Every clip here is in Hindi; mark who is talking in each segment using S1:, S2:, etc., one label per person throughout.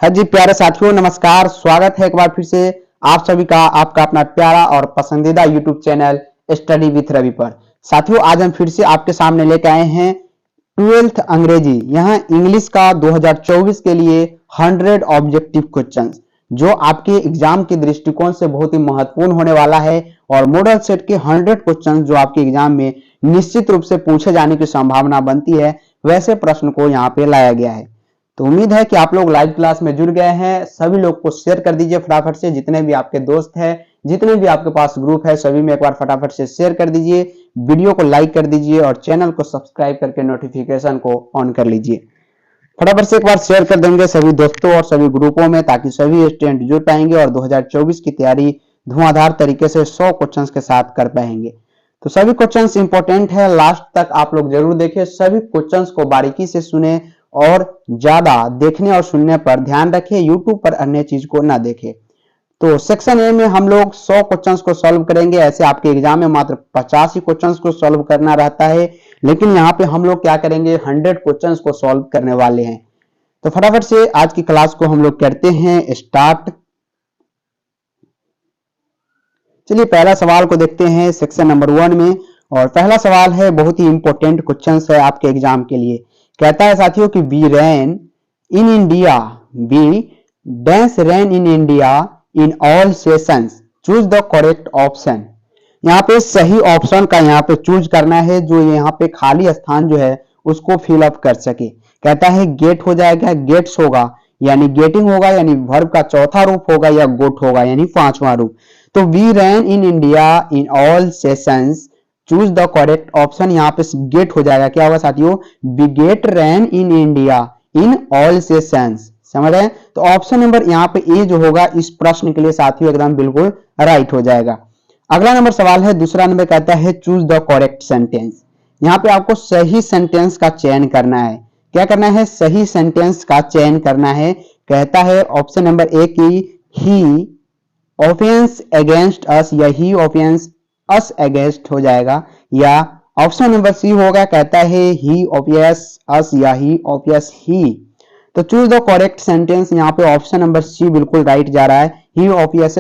S1: हाँ जी प्यारे साथियों, नमस्कार। स्वागत है एक बार फिर से आप सभी का आपका अपना प्यारा और पसंदीदा YouTube channel study with Ravi पर। साथियों, आज हम फिर से आपके सामने लेके आए हैं 12th अंग्रेजी, यहाँ इंग्लिश का 2024 के लिए 100 ऑब्जेक्टिव क्वेश्चंस, जो आपके एग्जाम के दृष्टिकोण से बहुत ही महत्वपूर्ण होने वाला है। और मॉडल सेट के 100 क्वेश्चंस जो आपके एग्जाम में निश्चित रूप से पूछे जाने की संभावना बनती है, वैसे प्रश्न को यहाँ पे लाया गया है। तो उम्मीद है कि आप लोग लाइव क्लास में जुड़ गए हैं। सभी लोग को शेयर कर दीजिए फटाफट से, जितने भी आपके दोस्त हैं, जितने भी आपके पास ग्रुप है, सभी में एक बार फटाफट से शेयर कर दीजिए। वीडियो को लाइक कर दीजिए और चैनल को सब्सक्राइब करके नोटिफिकेशन को ऑन कर लीजिए। फटाफट से एक बार शेयर कर देंगे सभी दोस्तों और सभी ग्रुपों में, ताकि सभी स्टूडेंट जुड़ पाएंगे और 2024 की तैयारी धुआंधार तरीके से 100 क्वेश्चंस के साथ कर पाएंगे। तो सभी क्वेश्चंस इंपॉर्टेंट है, लास्ट तक आप लोग जरूर देखें, सभी क्वेश्चंस को बारीकी से सुने और ज्यादा देखने और सुनने पर ध्यान रखें, यूट्यूब पर अन्य चीज को ना देखें। तो सेक्शन ए में हम लोग 100 क्वेश्चंस को सॉल्व करेंगे। ऐसे आपके एग्जाम में मात्र 50 ही क्वेश्चंस को सॉल्व करना रहता है, लेकिन यहाँ पे हम लोग क्या करेंगे, 100 क्वेश्चंस को सॉल्व करने वाले हैं। तो फटाफट से आज की क्लास को हम लोग करते हैं स्टार्ट। चलिए पहला सवाल को देखते हैं सेक्शन नंबर 1 में, और पहला सवाल है, बहुत ही इंपॉर्टेंट क्वेश्चंस है आपके एग्जाम के लिए। कहता है साथियों कि we rain in India, we dash rain in India in all seasons, choose the correct option. यहाँ पे सही ऑप्शन का यहाँ पे चूज करना है, जो यहाँ पे खाली स्थान जो है उसको फिलअप कर सके। कहता है गेट हो जाएगा, गेट्स होगा यानी गेटिंग होगा, यानी वर्ब का चौथा रूप होगा, या गोट होगा यानी पांचवा रूप। तो we rain in India in all seasons, choose the correct option. यहाँ पे गेट हो जाएगा, क्या होगा साथियों, we get rain in India in all seasons. समझ रहे हैं? तो ऑप्शन नंबर यहाँ पे ए जो होगा इस प्रश्न के लिए साथियों एकदम बिल्कुल राइट हो जाएगा। अगला नंबर सवाल है, दूसरा नंबर कहता है चूज द करेक्ट सेंटेंस। यहाँ पे आपको सही सेंटेंस का चयन करना है। क्या करना है, सही सेंटेंस का चयन करना है। कहता है ऑप्शन नंबर ए की ही ऑफेंस अगेंस्ट अस, या ही ऑफेंस अस अगेंस्ट हो जाएगा, या ऑप्शन नंबर सी होगा, कहता है ही ऑफियस अस, या ही ऑफियस ही। तो चूज द करेक्ट सेंटेंस, यहाँ पे ऑप्शन नंबर सी बिल्कुल राइट जा रहा है, ही ऑफियस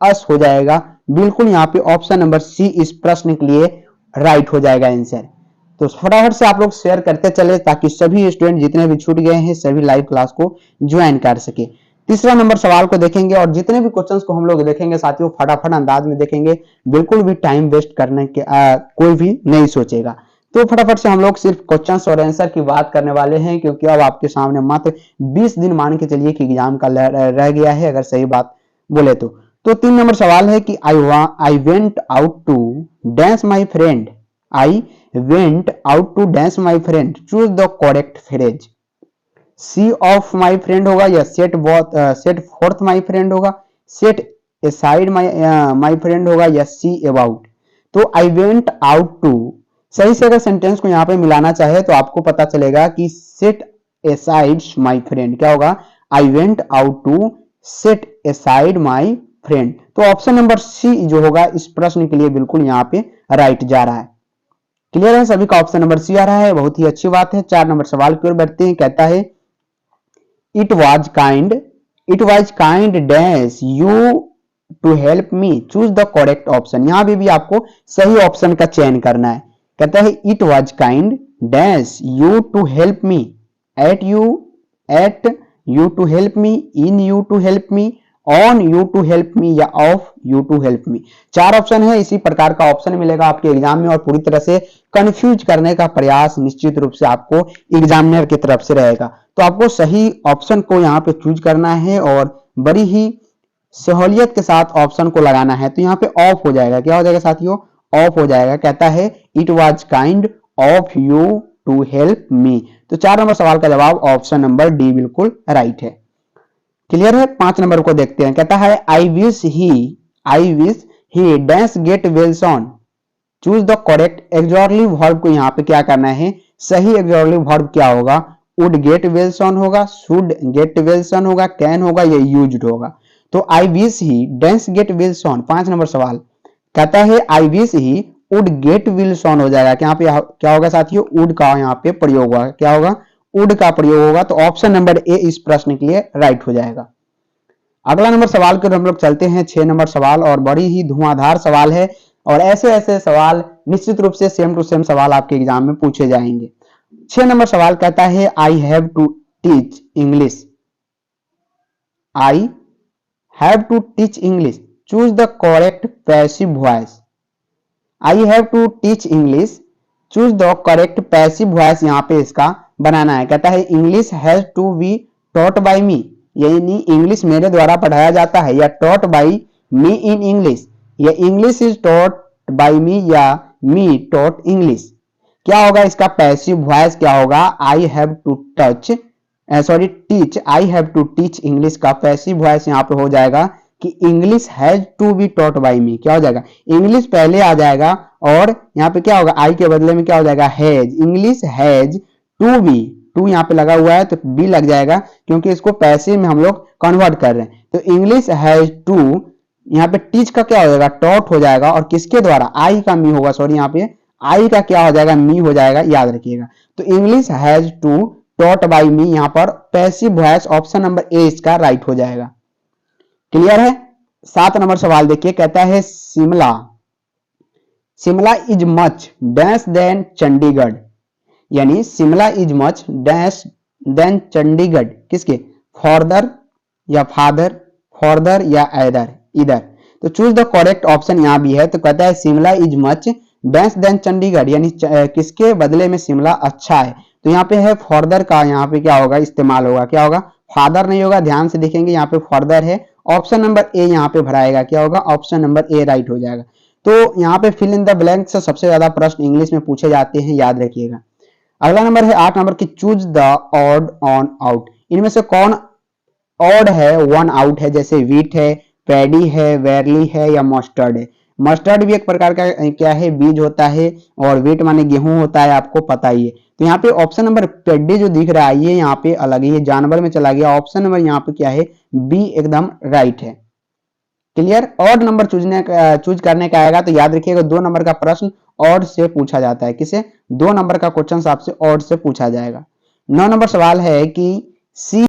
S1: अस हो जाएगा। बिल्कुल यहाँ पे ऑप्शन नंबर सी इस प्रश्न के लिए राइट हो जाएगा आंसर। तो फटाफट से आप लोग शेयर करते चले, ताकि सभी स्टूडेंट जितने भी छूट गए हैं सभी लाइव क्लास को ज्वाइन कर सके। तीसरा नंबर सवाल को देखेंगे, और जितने भी क्वेश्चंस को हम लोग देखेंगे साथियों फटाफट अंदाज में देखेंगे, बिल्कुल भी टाइम वेस्ट करने के कोई भी नहीं सोचेगा। तो फटाफट से हम लोग सिर्फ क्वेश्चंस और आंसर की बात करने वाले हैं, क्योंकि अब आपके सामने मात्र 20 दिन मान के चलिए कि एग्जाम का रह गया है, अगर सही बात बोले तो। 3 नंबर सवाल है कि I went out to dash my friend, I went out to dash my friend, choose the correct phrase. See off my friend होगा, या सेट फोर्थ माई फ्रेंड होगा, सेट असाइड माई फ्रेंड होगा, या सी अबाउट। तो आई वेंट आउट टू, सही से अगर सेंटेंस को यहाँ पे मिलाना चाहे तो आपको पता चलेगा कि सेट असाइड माई फ्रेंड, क्या होगा, I went out to set aside my friend. तो ऑप्शन नंबर सी जो होगा इस प्रश्न के लिए बिल्कुल यहाँ पे राइट जा रहा है। क्लियर है सभी का, ऑप्शन नंबर सी आ रहा है, बहुत ही अच्छी बात है। 4 नंबर सवाल की ओर बढ़ते हैं। कहता है it was kind dash you to help me, choose the correct option. यहां भी आपको सही ऑप्शन का चयन करना है। कहता है it was kind dash you to help me, at you to help me, in you to help me, on you to help me, या of you to help me. 4 option है, इसी प्रकार का ऑप्शन मिलेगा आपके एग्जाम में, और पूरी तरह से कंफ्यूज करने का प्रयास निश्चित रूप से आपको एग्जामिनर की तरफ से रहेगा। तो आपको सही ऑप्शन को यहाँ पे चूज करना है, और बड़ी ही सहूलियत के साथ ऑप्शन को लगाना है। तो यहाँ पे ऑफ हो जाएगा, क्या हो जाएगा साथियों, ऑफ हो जाएगा। कहता है it was kind of you to help me. तो 4 नंबर सवाल का जवाब ऑप्शन नंबर डी बिल्कुल राइट है। क्लियर है? 5 नंबर को देखते हैं। कहता है I wish he dash get well soon, choose the correct exclusive verb को यहाँ पे क्या करना है, सही एक्सक्लूसिव वर्ब क्या होगा, वुड गेट वेल सॉन होगा, शुड गेट वेल सॉन होगा, कैन होगा, या यूज्ड होगा। तो I wish he dash get well soon, 5 number सवाल कहता है I wish he would get well soon हो जाएगा। यहाँ पे क्या होगा साथियों, वुड का यहाँ पे प्रयोग होगा, क्या होगा, वुड का प्रयोग होगा। तो ऑप्शन नंबर ए इस प्रश्न के लिए राइट हो जाएगा। अगला नंबर सवाल की ओर हम लोग चलते हैं, 6 नंबर सवाल, और बड़ी ही धुआंधार सवाल है और ऐसे ऐसे सवाल निश्चित रूप से सेम टू सेम सवाल आपके एग्जाम में पूछे जाएंगे। 6 नंबर सवाल कहता है I have to teach English, I have to teach English, choose the correct passive voice. I have to teach English, choose the correct passive voice यहाँ पे इसका बनाना है। कहता है English has to be taught by me, यानी इंग्लिश मेरे द्वारा पढ़ाया जाता है, या taught by me in English, या English is taught by me, या मी टॉट इंग्लिश। क्या होगा इसका पैसिव वॉइस, क्या होगा, I have to touch sorry teach, I have to teach English का पैसिव वॉइस यहाँ पे हो जाएगा कि English has to be taught by me. क्या हो जाएगा, इंग्लिश पहले आ जाएगा और यहाँ पे क्या होगा, आई के बदले में क्या हो जाएगा, has, English has to be, to यहाँ पे लगा हुआ है तो बी लग जाएगा क्योंकि इसको पैसिव में हम लोग कन्वर्ट कर रहे हैं। तो इंग्लिश हैज टू, यहाँ पे टीच का क्या हो जाएगा, टॉट हो जाएगा, और किसके द्वारा, आई का मी होगा, सॉरी यहाँ पे आई का क्या हो जाएगा, मी हो जाएगा, याद रखिएगा। तो English has to taught by me, यहाँ पर passive voice option number A इसका राइट हो जाएगा। क्लियर है। 7 नंबर सवाल देखिए, कहता है Shimla, Shimla is much dash than Chandigarh, यानी Shimla is much dash than Chandigarh, किसके, फॉर्दर या फादर, फॉर्दर या ऐदर, इधर। तो चूज द करेक्ट ऑप्शन यहाँ भी है। तो कहता है Shimla is much dash than Chandigarh, यानी किसके बदले में शिमला अच्छा है। तो यहाँ पे है फॉर्दर का, यहाँ पे क्या होगा, इस्तेमाल होगा, क्या होगा, फादर नहीं होगा, ध्यान से देखेंगे यहाँ पे फॉर्दर है। ऑप्शन नंबर ए यहाँ पे भराएगा, क्या होगा, ऑप्शन नंबर ए राइट हो जाएगा। तो यहाँ पे फिल इन द ब्लैंक से सबसे ज्यादा प्रश्न इंग्लिश में पूछे जाते हैं, याद रखिएगा। अगला नंबर है 8 नंबर की, choose the odd on out, इनमें से कौन ऑड है, वन आउट है, जैसे वीट है, पैडी है, वेरली है, या मस्टर्ड है। मस्टर्ड भी एक प्रकार का क्या है, बीज होता है, और वीट माने गेहूं होता है, आपको पता ही है। तो यहाँ पे ऑप्शन नंबर पेडी जो दिख रहा है ये यहाँ पे अलग ही है, जानवर में चला गया। ऑप्शन नंबर यहाँ पे क्या है, बी एकदम राइट है। क्लियर। ऑड नंबर चूज करने का आएगा तो याद रखिएगा 2 नंबर का प्रश्न ऑड से पूछा जाता है। किसे, 2 नंबर का क्वेश्चन आपसे ऑड से पूछा जाएगा। 9 नंबर सवाल है कि सी,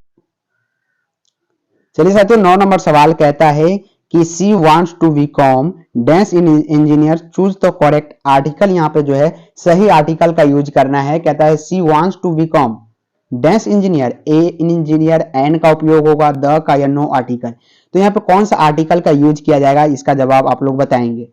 S1: चलिए साथियों 9 नंबर सवाल कहता है कि she wants to become dash an engineer, choose the correct article. यहाँ पे जो है सही आर्टिकल का यूज करना है। कहता है she wants to become dash engineer, a an engineer, an का उपयोग होगा, द का, या नो आर्टिकल। तो यहाँ पे कौन सा आर्टिकल का यूज किया जाएगा, इसका जवाब आप लोग बताएंगे।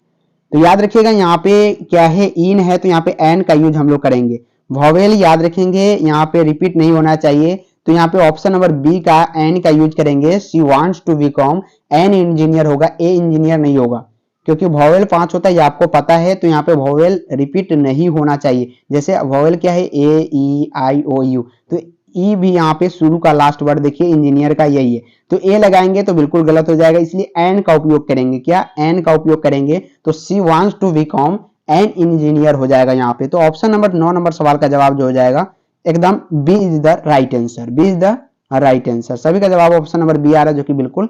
S1: तो याद रखिएगा यहाँ पे क्या है, इन है तो यहाँ पे एन का यूज हम लोग करेंगे। वॉवेल याद रखेंगे, यहाँ पे रिपीट नहीं होना चाहिए। तो यहाँ पे ऑप्शन नंबर बी का एन का यूज करेंगे। She wants to become, an engineer होगा, ए इंजीनियर नहीं होगा, क्योंकि वॉवेल 5 होता है, ये आपको पता है। तो यहाँ पे वॉवेल रिपीट नहीं होना चाहिए। जैसे वॉवेल क्या है, ए, ई, आई, ओ, यू, तो ई भी यहाँ पे शुरू का लास्ट वर्ड देखिए इंजीनियर का यही है, तो ए लगाएंगे तो बिल्कुल गलत हो जाएगा, इसलिए एन का उपयोग करेंगे। क्या, एन का उपयोग करेंगे। तो she wants to become an engineer हो जाएगा यहाँ पे। तो ऑप्शन नंबर 9 नंबर सवाल का जवाब जो हो जाएगा एकदम B is the right answer, B is the right answer. सभी का जवाब ऑप्शन नंबर बी आ रहा है जो कि बिल्कुल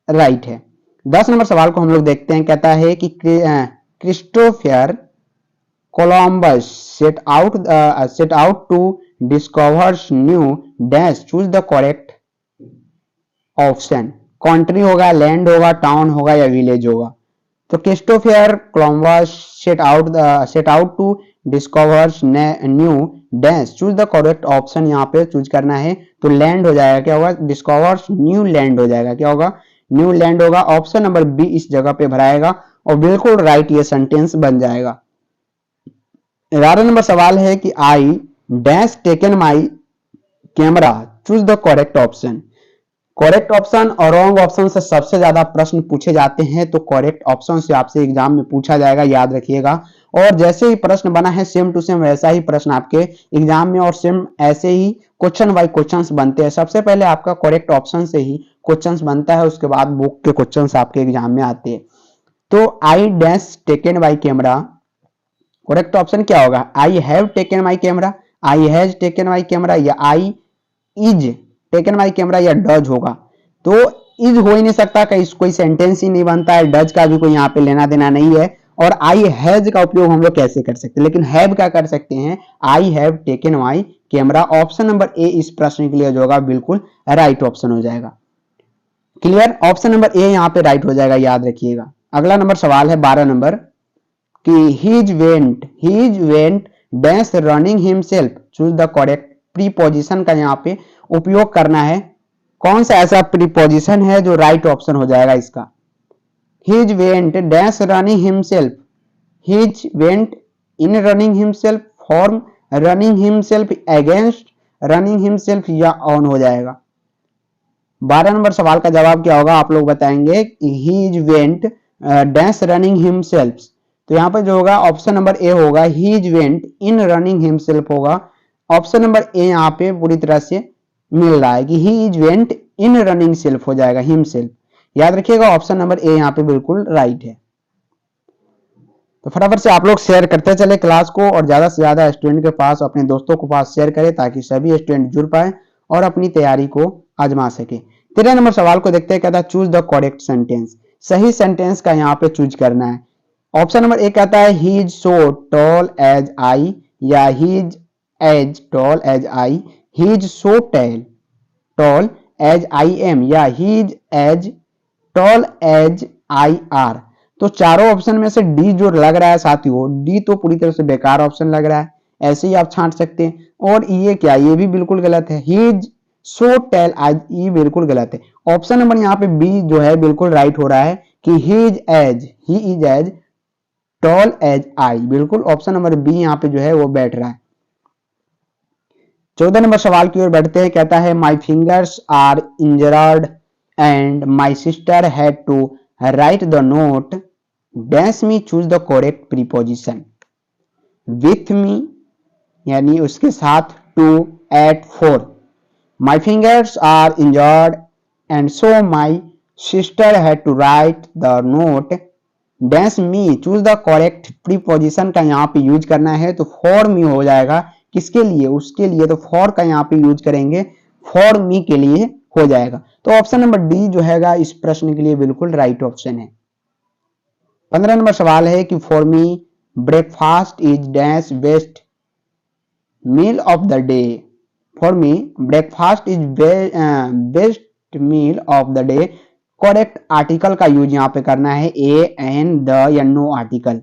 S1: राइट है। 10 नंबर सवाल को हम लोग देखते हैं। कहता है कि Christopher Columbus set out to discover new dash, choose the correct option. Country होगा, लैंड होगा, टाउन होगा, या विलेज होगा। तो Christopher Columbus set out to discover new dash, choose the correct option यहाँ पे चूज करना है। तो लैंड हो जाएगा, क्या होगा, डिस्कवर्स न्यू लैंड हो जाएगा, क्या होगा, न्यू लैंड होगा। ऑप्शन नंबर बी इस जगह पे भराएगा और बिल्कुल राइट ये सेंटेंस बन जाएगा। 11 नंबर सवाल है कि I dash taken my camera, choose the correct option. Correct option और रॉन्ग ऑप्शन से सबसे ज्यादा प्रश्न पूछे जाते हैं, तो करेक्ट ऑप्शन से आपसे एग्जाम में पूछा जाएगा, याद रखिएगा। और जैसे ही प्रश्न बना है सेम टू सेम वैसा ही प्रश्न आपके एग्जाम में, और सेम ऐसे ही क्वेश्चन बाय क्वेश्चन बनते हैं। सबसे पहले आपका करेक्ट ऑप्शन से ही क्वेश्चन बनता है, उसके बाद बुक के क्वेश्चन आपके एग्जाम में आते हैं। तो I dash taken by camera, correct option क्या होगा, I have taken my camera, I has taken my camera, या I is taken my camera, या डज होगा। तो इज हो ही नहीं सकता, कोई सेंटेंस ही नहीं बनता है, डज का भी कोई यहाँ पे लेना देना नहीं है। और आई हैज का उपयोग हम लोग कैसे कर सकते हैं, लेकिन हैव क्या कर सकते हैं, I have taken my camera. Option number ए इस प्रश्न के लिए जो होगा बिल्कुल राइट ऑप्शन हो जाएगा। क्लियर, ऑप्शन नंबर ए यहाँ पे राइट हो जाएगा, याद रखिएगा। अगला नंबर सवाल है 12 नंबर कि he's went dash running himself, choose the correct preposition का यहाँ पे उपयोग करना है। कौन सा ऐसा प्रीपोजिशन है जो राइट ऑप्शन हो जाएगा इसका। He's went dash running himself, he's went in running himself, from running himself, against running himself, या ऑन हो जाएगा। 12 नंबर सवाल का जवाब क्या होगा आप लोग बताएंगे। He's went dash running himself, तो यहाँ पर जो होगा ऑप्शन नंबर ए होगा, he's went in running himself होगा। ऑप्शन नंबर ए यहाँ पे पूरी तरह से मिल रहा है कि he's went in running self हो जाएगा, हिमसेल्फ। याद रखिएगा ऑप्शन नंबर ए यहाँ पे बिल्कुल राइट है। तो फटाफट से आप लोग शेयर करते चले क्लास को, और ज्यादा से ज्यादा स्टूडेंट के पास, अपने दोस्तों के पास शेयर करें ताकि सभी स्टूडेंट जुड़ पाए और अपनी तैयारी को आजमा सके। 13 नंबर सवाल को देखते हैं, कहता है चूज द करेक्ट सेंटेंस, सही सेंटेंस का यहाँ पे चूज करना है। ऑप्शन नंबर ए कहता है he is so tall as I, या he is as tall as I, he is so tall as I am, या he is as tall as I are. तो चारों ऑप्शन में से डी जो लग रहा है साथियों, डी तो पूरी तरह से बेकार ऑप्शन लग रहा है, ऐसे ही आप छांट सकते हैं। और ये क्या, ये भी बिल्कुल गलत है, he is so tall as, ये बिल्कुल गलत है। ऑप्शन नंबर यहाँ पे बी जो है बिल्कुल राइट हो रहा है कि he is as tall as I, बिल्कुल ऑप्शन नंबर बी यहाँ पे जो है वो बैठ रहा है। 14 नंबर सवाल की ओर बढ़ते हैं, कहता है my fingers are injured and my sister had to write the note dash me, choose the correct preposition. With me यानी उसके साथ, to, at, for. My fingers are injured and so my sister had to write the note dash me, choose the correct preposition का यहाँ पे यूज करना है। तो फॉर मी हो जाएगा, किसके लिए, उसके लिए, तो फॉर का यहाँ पे यूज करेंगे, फॉर मी के लिए हो जाएगा। तो ऑप्शन नंबर डी जो हैगा इस प्रश्न के लिए बिल्कुल राइट ऑप्शन है। 15 नंबर सवाल है कि for me breakfast is dash best meal of the day. For me breakfast is best meal of the day. Correct article का यूज यहाँ पे करना है, ए, एन, द या no article.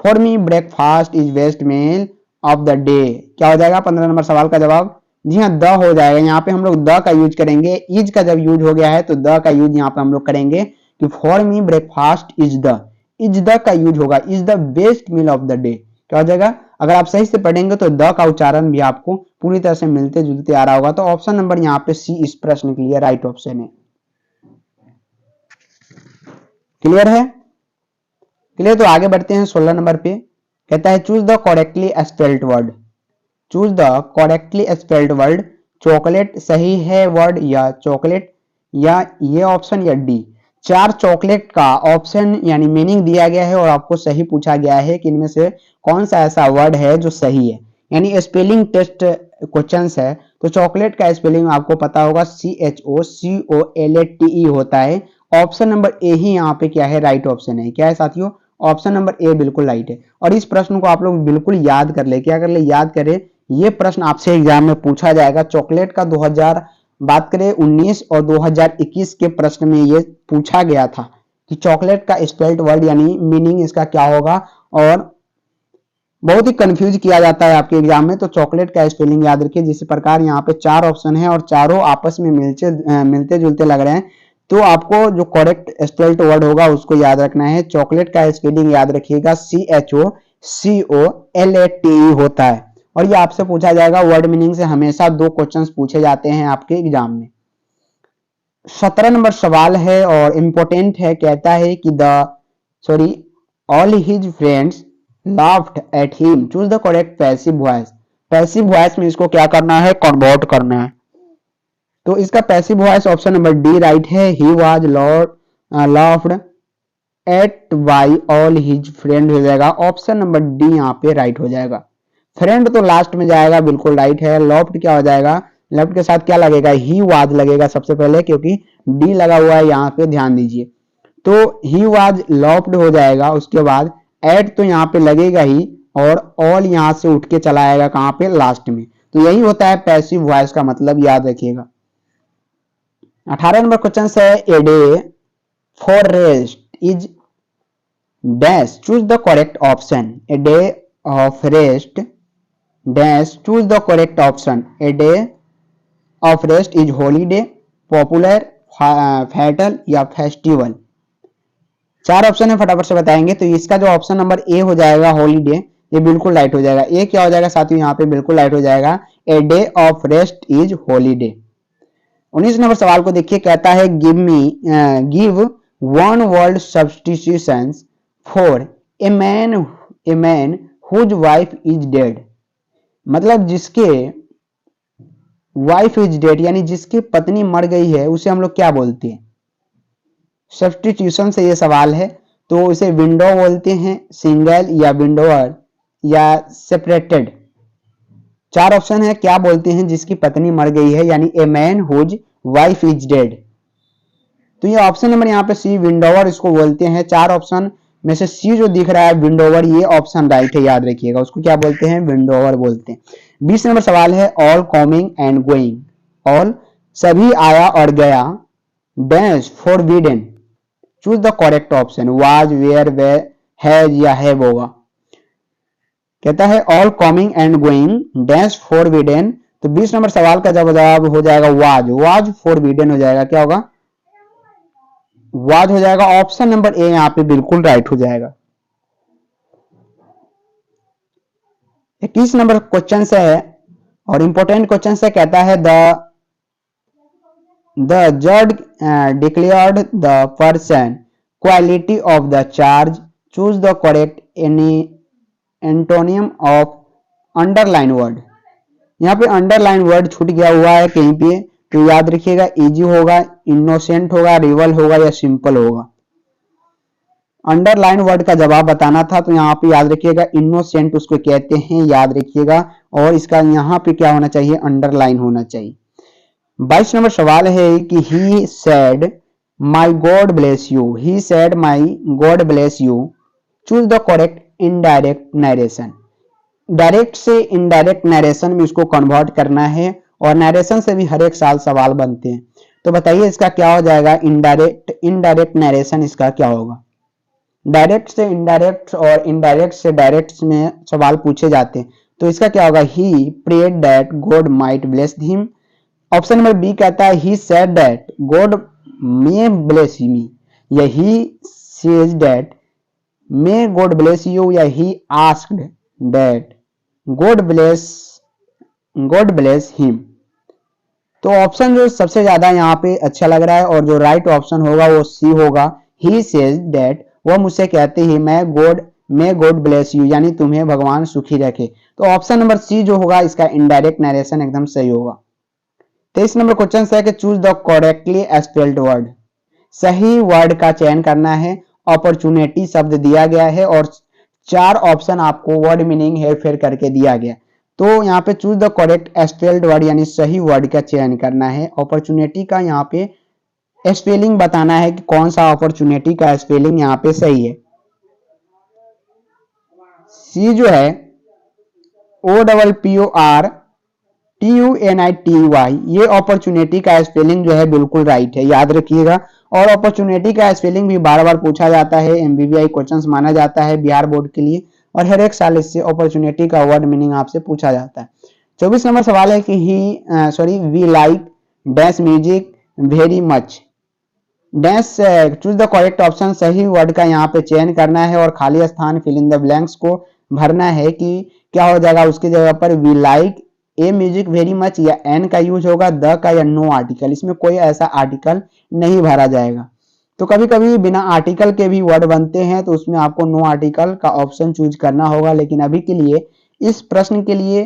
S1: For me breakfast is best meal of the day क्या हो जाएगा 15 नंबर सवाल का जवाब। जी हाँ, द हो जाएगा। यहाँ पे हम लोग द का यूज करेंगे। इज का जब यूज हो गया है तो द का यूज यहाँ पे हम लोग करेंगे कि for me breakfast is the का यूज होगा, is the best meal of the day क्या हो जाएगा। अगर आप सही से पढ़ेंगे तो द का उच्चारण भी आपको पूरी तरह से मिलते जुलते आ रहा होगा। तो ऑप्शन नंबर यहाँ पे सी इस प्रश्न के लिए राइट ऑप्शन है। क्लियर है? क्लियर, तो आगे बढ़ते हैं 16 नंबर पे। कहता है choose the correctly spelled word. Choose the correctly spelled word. Chocolate सही है वर्ड या चॉकलेट, या ये ऑप्शन या डी। 4 चॉकलेट का ऑप्शन यानी मीनिंग दिया गया है और आपको सही पूछा गया है कि इनमें से कौन सा ऐसा वर्ड है जो सही है, यानी स्पेलिंग टेस्ट क्वेश्चन है। तो चॉकलेट का स्पेलिंग आपको पता होगा CHOCOLATE होता है। ऑप्शन नंबर ए ही यहाँ पे क्या है राइट ऑप्शन है। क्या है साथियों? ऑप्शन नंबर ए बिल्कुल राइट है। और इस प्रश्न को आप लोग बिल्कुल याद कर ले। क्या कर ले? याद करें। ये प्रश्न आपसे एग्जाम में पूछा जाएगा। चॉकलेट का 2000 बात करें 19 और 2021 के प्रश्न में ये पूछा गया था कि चॉकलेट का स्पेल्ड वर्ड यानी मीनिंग इसका क्या होगा, और बहुत ही कंफ्यूज किया जाता है आपके एग्जाम में। तो चॉकलेट का स्पेलिंग याद रखिए। जिस प्रकार यहाँ पे 4 ऑप्शन है और चारों आपस में मिलते जुलते लग रहे हैं, तो आपको जो करेक्ट स्पेल्ड वर्ड होगा उसको याद रखना है। चॉकलेट का स्पेलिंग याद रखिएगा CHOCOLATE होता है। और ये आपसे पूछा जाएगा। वर्ड मीनिंग से हमेशा 2 क्वेश्चंस पूछे जाते हैं आपके एग्जाम में। 17 नंबर सवाल है और इंपॉर्टेंट है। कहता है कि all his friends laughed at him, choose the correct passive voice। Passive voice में इसको क्या करना है? कन्वर्ट करना है। तो इसका passive voice option number D right है। He was laughed at by all his friend हो जाएगा। ऑप्शन नंबर डी यहाँ पे राइट हो जाएगा। फ्रेंड तो लास्ट में जाएगा, बिल्कुल राइट है। लॉफ्ट क्या हो जाएगा? लेफ्ट के साथ क्या लगेगा? ही वाज लगेगा सबसे पहले, क्योंकि डी लगा हुआ है यहाँ पे, ध्यान दीजिए। तो ही वाज लॉफ्ड हो जाएगा, उसके बाद एट तो यहाँ पे लगेगा ही और ऑल यहाँ से उठ के चला आएगा कहाँ पे, लास्ट में। तो यही होता है पैसिव वॉइस का मतलब, याद रखिएगा। 18 नंबर क्वेश्चन है a day for rest is dash, choose the correct option. A day of rest dash, choose the correct option. A day of rest is holiday, popular, fatal या फेस्टिवल। चार ऑप्शन है, फटाफट से बताएंगे। तो इसका जो ऑप्शन नंबर ए हो जाएगा हॉलीडे, ये बिल्कुल राइट हो जाएगा। ए क्या हो जाएगा साथियों, यहाँ पे बिल्कुल राइट हो जाएगा, a day of rest is holiday. 19 number सवाल को देखिए, कहता है give one word substitution for a man whose wife is dead. मतलब जिसके वाइफ इज डेड यानी जिसकी पत्नी मर गई है, उसे हम लोग क्या बोलते हैं। सब्स्टिट्यूशन से ये सवाल है, तो इसे विंडो बोलते हैं, सिंगल या विंडोअर या सेपरेटेड। चार ऑप्शन है, क्या बोलते हैं जिसकी पत्नी मर गई है, यानी a man whose wife is dead. तो ये ऑप्शन नंबर यहाँ पे सी विंडोवर इसको बोलते हैं। चार ऑप्शन में से सी जो दिख रहा है विंडोवर, ये ऑप्शन राइट है, याद रखिएगा। उसको क्या बोलते हैं, विंडोवर बोलते हैं। 20 नंबर सवाल है all coming and going, all सभी आया और गया, dash forbidden, choose the correct option. Was, were, way, has या हैव होगा। कहता है all coming and going dash forbidden, तो 20 नंबर सवाल का जवाब हो जाएगा वाज, वाज फॉरबिडन हो जाएगा। क्या होगा, वाज हो जाएगा। ऑप्शन नंबर ए यहाँ पे बिल्कुल राइट हो जाएगा। 21 नंबर क्वेश्चन से है और इंपॉर्टेंट क्वेश्चन से, कहता है द जज declared the person quality of the charge, choose the correct antonym of underline word. यहाँ पे अंडरलाइन वर्ड छूट गया हुआ है कहीं पे, तो याद रखिएगा इजी होगा, इनोसेंट होगा, रिवल होगा या सिंपल होगा। अंडरलाइन वर्ड का जवाब बताना था, तो यहाँ पे याद रखिएगा इनोसेंट उसको कहते हैं, याद रखिएगा। और इसका यहाँ पे क्या होना चाहिए, अंडरलाइन होना चाहिए। 22 नंबर सवाल है कि he said my God bless you, he said my God bless you, choose the correct indirect narration. Direct से इनडायरेक्ट नरेशन में इसको कन्वर्ट करना है, और नरेशन से भी हर एक साल सवाल बनते हैं। तो बताइए इसका क्या हो जाएगा, इनडायरेक्ट नरेशन इसका क्या होगा। डायरेक्ट से इनडायरेक्ट और इनडायरेक्ट से डायरेक्ट में सवाल पूछे जाते हैं, तो इसका क्या होगा, he prayed that God might bless him. Option number B कहता है he said that God may bless me, या he says that may God bless you, या he asked that God bless him. तो ऑप्शन जो सबसे ज्यादा यहाँ पे अच्छा लग रहा है और जो राइट ऑप्शन होगा वो सी होगा, ही सेज दैट, वह मुझसे कहते ही मैं गॉड ब्लेस यू, यानी तुम्हें भगवान सुखी रखे। तो ऑप्शन नंबर सी जो होगा इसका इनडायरेक्ट नरेशन एकदम सही होगा। 23 नंबर क्वेश्चन है कि choose the correctly spelled word, सही वर्ड का चयन करना है। अपॉर्चुनिटी शब्द दिया गया है और चार ऑप्शन आपको वर्ड मीनिंग हेरफेर करके दिया गया। तो यहाँ पे choose the correct spelled word यानी सही वर्ड का चयन करना है। अपॉर्चुनिटी का यहाँ पे स्पेलिंग बताना है कि कौन सा अपॉर्चुनिटी का स्पेलिंग यहाँ पे सही है। सी जो है OPPORTUNITY, ये अपॉर्चुनिटी का स्पेलिंग जो है बिल्कुल राइट है, याद रखिएगा। और अपॉर्चुनिटी का स्पेलिंग भी बार बार पूछा जाता है, MBBI क्वेश्चंस माना जाता है बिहार बोर्ड के लिए, और हर एक साल इससे अपॉर्चुनिटी का वर्ड मीनिंग आपसे पूछा जाता है। 24 नंबर सवाल है कि we like dash music very much, dash choose the correct option. सही वर्ड का यहाँ पे चयन करना है और खाली स्थान फिल इन द ब्लैंक्स को भरना है कि क्या हो जाएगा उसकी जगह पर, we like a music very much, या एन का यूज होगा, द का, या नो आर्टिकल। इसमें कोई ऐसा आर्टिकल नहीं भरा जाएगा। तो कभी कभी बिना आर्टिकल के भी वर्ड बनते हैं, तो उसमें आपको नो आर्टिकल का ऑप्शन चूज करना होगा। लेकिन अभी के लिए इस प्रश्न के लिए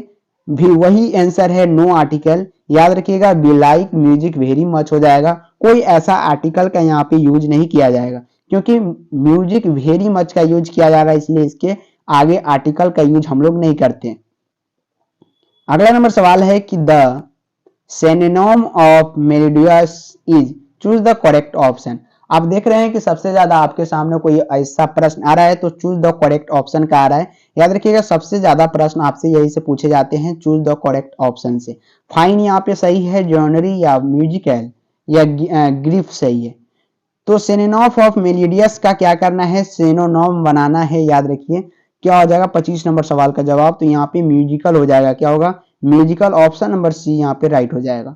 S1: भी वही आंसर है, नो आर्टिकल। याद रखिएगा we like music very much हो जाएगा, कोई ऐसा आर्टिकल का यहाँ पे यूज नहीं किया जाएगा, क्योंकि म्यूजिक वेरी मच का यूज किया जा रहा है, इसलिए इसके आगे आर्टिकल का यूज हम लोग नहीं करते। अगला नंबर सवाल है कि the synonym of melodious is, choose the correct option. आप देख रहे हैं कि सबसे ज्यादा आपके सामने कोई ऐसा प्रश्न आ रहा है तो चूज द करेक्ट ऑप्शन का आ रहा है। याद रखिएगा सबसे ज्यादा प्रश्न आपसे यही से पूछे जाते हैं, चूज द करेक्ट ऑप्शन से। फाइन यहाँ पे सही है, जॉनरी या म्यूजिकल या ग्रीफ सही है। तो सिनोनिम ऑफ मेलोडियस का क्या करना है, सिनोनिम बनाना है। याद रखिए क्या हो जाएगा 25 नंबर सवाल का जवाब, तो यहाँ पे म्यूजिकल हो जाएगा, क्या होगा म्यूजिकल, ऑप्शन नंबर सी यहाँ पे राइट हो जाएगा।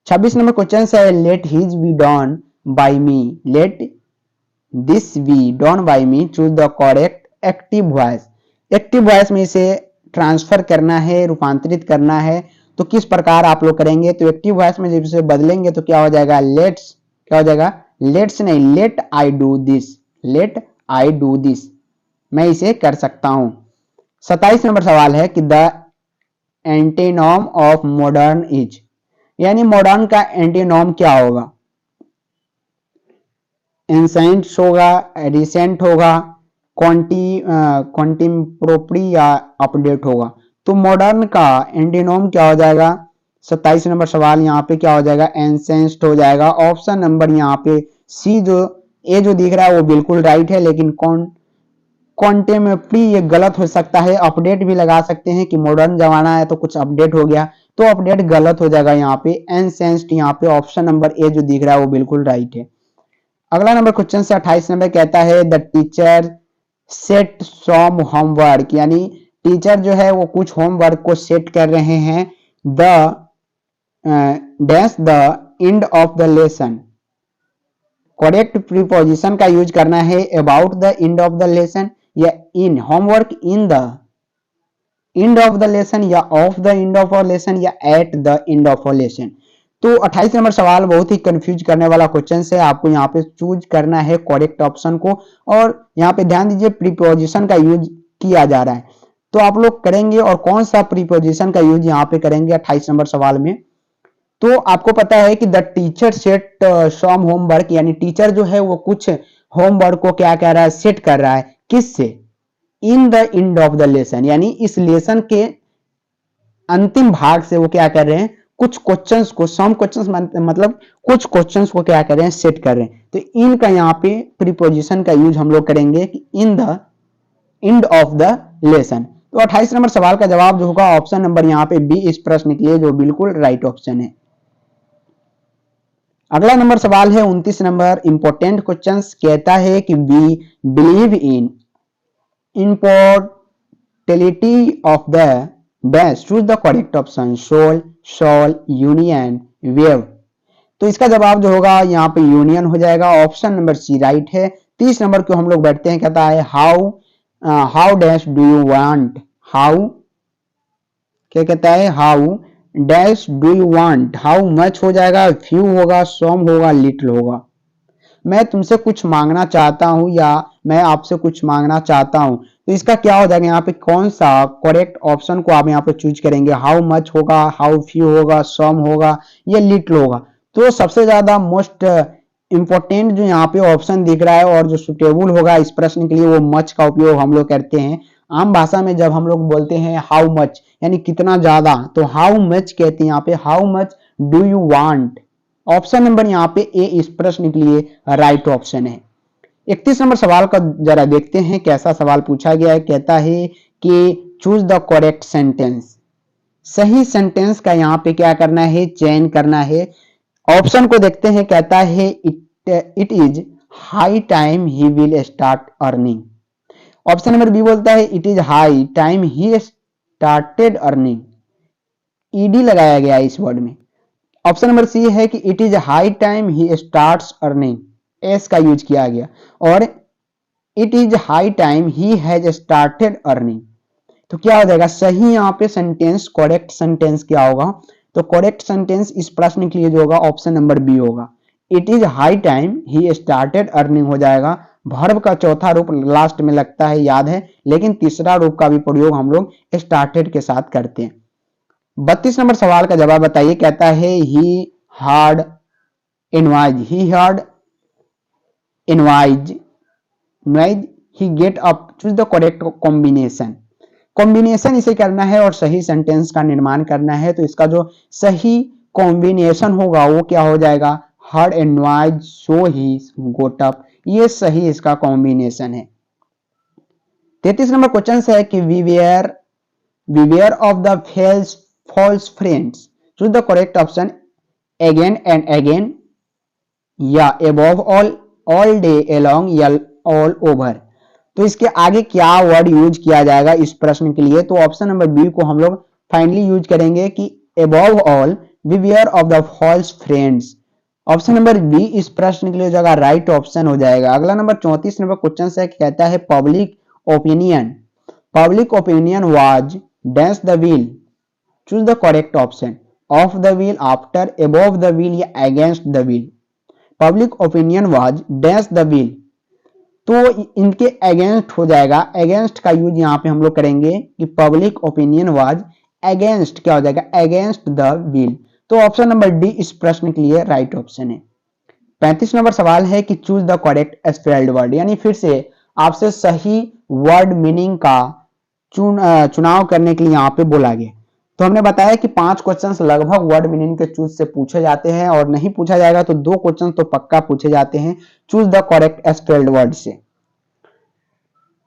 S1: 26 नंबर क्वेश्चन है, late his be done by me, let this be done by me, choose the correct active voice. Active voice में इसे ट्रांसफर करना है, रूपांतरित करना है, तो किस प्रकार आप लोग करेंगे, तो एक्टिव वॉइस में जब इसे बदलेंगे तो क्या हो जाएगा, लेट्स, क्या हो जाएगा लेट्स नहीं, let I do this, let I do this, मैं इसे कर सकता हूं। 27 नंबर सवाल है कि द एंटीनोम ऑफ मॉडर्न इज, यानी मॉडर्न का एंटीनोम क्या होगा, एंसेंट होगा, रिसेंट होगा, कॉन्टिम्प्रोपरी या अपडेट होगा। तो मॉडर्न का एंटीनोम क्या हो जाएगा, 27 नंबर सवाल यहाँ पे क्या हो जाएगा, एंसेंट हो जाएगा। ऑप्शन नंबर यहाँ पे सी जो ए जो दिख रहा है वो बिल्कुल राइट है, लेकिन कॉन्टेम्प्रेरी ये गलत हो सकता है। अपडेट भी लगा सकते हैं कि मॉडर्न जमाना है तो कुछ अपडेट हो गया, तो अपडेट गलत हो जाएगा यहाँ पे, एंसेंट यहाँ पे ऑप्शन नंबर ए जो दिख रहा है वो बिल्कुल राइट है। अगला नंबर क्वेश्चन से 28 नंबर कहता है the teacher set some homework, यानी टीचर जो है वो कुछ होमवर्क को सेट कर रहे हैं। The dash the end of the lesson, correct preposition का यूज करना है about the end of the lesson या in, homework in the end of the lesson या of the end of a lesson या at the end of a lesson. तो 28 नंबर सवाल बहुत ही कंफ्यूज करने वाला क्वेश्चन है, आपको यहाँ पे चूज करना है करेक्ट ऑप्शन को, और यहाँ पे ध्यान दीजिए प्रीपोजिशन का यूज किया जा रहा है, तो आप लोग करेंगे और कौन सा प्रीपोजिशन का यूज यहाँ पे करेंगे 28 नंबर सवाल में। तो आपको पता है कि the teacher set some homework, यानी टीचर जो है वो कुछ होमवर्क को क्या कह रहा है, सेट कर रहा है, किससे, इन the end of the lesson, यानी इस लेसन के अंतिम भाग से वो क्या कर रहे हैं, कुछ क्वेश्चंस को, सम क्वेश्चंस मतलब कुछ क्वेश्चंस को क्या कर रहे हैं, सेट कर रहे हैं। तो इन का यहाँ पे प्रीपोजिशन का यूज हम लोग करेंगे कि इन the end of the lesson. तो 28 नंबर सवाल का जवाब जो होगा ऑप्शन नंबर यहाँ पे बी इस प्रश्न के लिए जो बिल्कुल राइट ऑप्शन है। अगला नंबर सवाल है 29 नंबर, इंपोर्टेंट क्वेश्चन कहता है कि we believe in immortality of the dash, choose the correct option, soul, shawl, union, wave. तो इसका जवाब जो होगा यहाँ पे यूनियन हो जाएगा, ऑप्शन नंबर सी राइट है। 30 नंबर को हम लोग बैठते हैं, कहता है how dash do you want, how क्या कहता है, how dash do you want, how much हो जाएगा, फ्यू होगा, सम होगा, लिटिल होगा। मैं तुमसे कुछ मांगना चाहता हूं या मैं आपसे कुछ मांगना चाहता हूं, तो इसका क्या हो जाएगा यहाँ पे, कौन सा करेक्ट ऑप्शन को आप यहाँ पे चूज करेंगे, हाउ मच होगा, हाउ फ्यू होगा, सम होगा, या लिटिल होगा। तो सबसे ज्यादा मोस्ट इंपॉर्टेंट जो यहाँ पे ऑप्शन दिख रहा है और जो सुटेबल होगा इस प्रश्न के लिए वो मच का उपयोग हम लोग करते हैं। आम भाषा में जब हम लोग बोलते हैं हाउ मच यानी कितना ज्यादा, तो हाउ मच कहते हैं यहाँ पे, how much do you want, option number यहाँ पे ए इस प्रश्न के लिए राइट ऑप्शन है। 31 नंबर सवाल का जरा देखते हैं कैसा सवाल पूछा गया है, कहता है कि चूज द करेक्ट सेंटेंस, सही सेंटेंस का यहाँ पे क्या करना है, चयन करना है। ऑप्शन को देखते हैं, कहता है it is high time he will start earning. Option number B बोलता है it is high time he started earning, ED लगाया गया इस वर्ड में। ऑप्शन नंबर सी है कि it is high time he starts earning, S का यूज किया गया, और it is high time he has started earning. तो क्या हो जाएगा सही यहाँ पे सेंटेंस, करेक्ट सेंटेंस क्या होगा, तो करेक्ट सेंटेंस इस प्रश्न के लिए जो होगा ऑप्शन नंबर बी होगा, it is high time he started earning हो जाएगा। वर्ब का चौथा रूप लास्ट में लगता है, याद है, लेकिन तीसरा रूप का भी प्रयोग हम लोग स्टार्टेड के साथ करते हैं। 32 नंबर सवाल का जवाब बताइए, कहता है he hard invoice, he hard invoice noise he get up, choose the correct combination. Combination इसे करना है और सही सेंटेंस का निर्माण करना है, तो इसका जो सही कॉम्बिनेशन होगा वो क्या हो जाएगा, heard a noise so he got up। ये सही इसका कॉम्बिनेशन है। 33 नंबर क्वेश्चन है कि beware of the false friends। choose the correct option again and again या above all day along या all over। तो इसके आगे क्या वर्ड यूज किया जाएगा इस प्रश्न के लिए? तो ऑप्शन नंबर बी को हम लोग फाइनली यूज करेंगे कि above all beware of the false friends। Option number B इस प्रश्न के लिए जगह राइट ऑप्शन हो जाएगा। अगला नंबर 34 नंबर क्वेश्चन है, कहता है public opinion was dash the wheel. Choose the correct option of the wheel, after, above the wheel या against the wheel. Public opinion was dash the wheel, तो इनके अगेंस्ट हो जाएगा। अगेंस्ट का यूज यहाँ पे हम लोग करेंगे कि पब्लिक ओपिनियन वाज अगेंस्ट, क्या हो जाएगा? Against the wheel. तो ऑप्शन नंबर डी इस प्रश्न के लिए राइट ऑप्शन है। 35 नंबर सवाल है कि choose the correct spelled word, यानी फिर से आपसे सही वर्ड मीनिंग का चुनाव करने के लिए यहाँ पे बोला गया। तो हमने बताया कि 5 क्वेश्चंस लगभग वर्ड मीनिंग के चूज से पूछे जाते हैं और नहीं पूछा जाएगा तो 2 क्वेश्चन तो पक्का पूछे जाते हैं choose the correct spelled word से।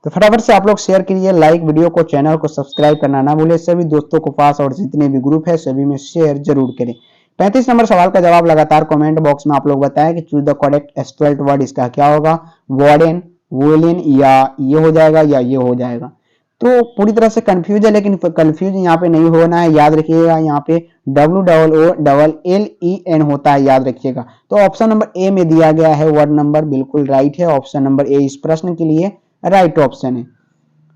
S1: तो फटाफट से आप लोग शेयर कीजिए, लाइक वीडियो को, चैनल को सब्सक्राइब करना ना भूले, सभी दोस्तों को पास और जितने भी ग्रुप है सभी में शेयर जरूर करें। 35 नंबर सवाल का जवाब लगातार कमेंट बॉक्स में आप लोग बताएं कि choose the correct spelled word इसका क्या होगा? वार्डन, वोलिन या ये हो जाएगा या ये हो जाएगा। तो पूरी तरह से कंफ्यूज है, लेकिन कंफ्यूज यहाँ पे नहीं होना है। याद रखिएगा यहाँ पे WOOLLEN होता है, याद रखिएगा। तो ऑप्शन नंबर ए में दिया गया है वर्ड नंबर, बिल्कुल राइट है। ऑप्शन नंबर ए इस प्रश्न के लिए राइट ऑप्शन है।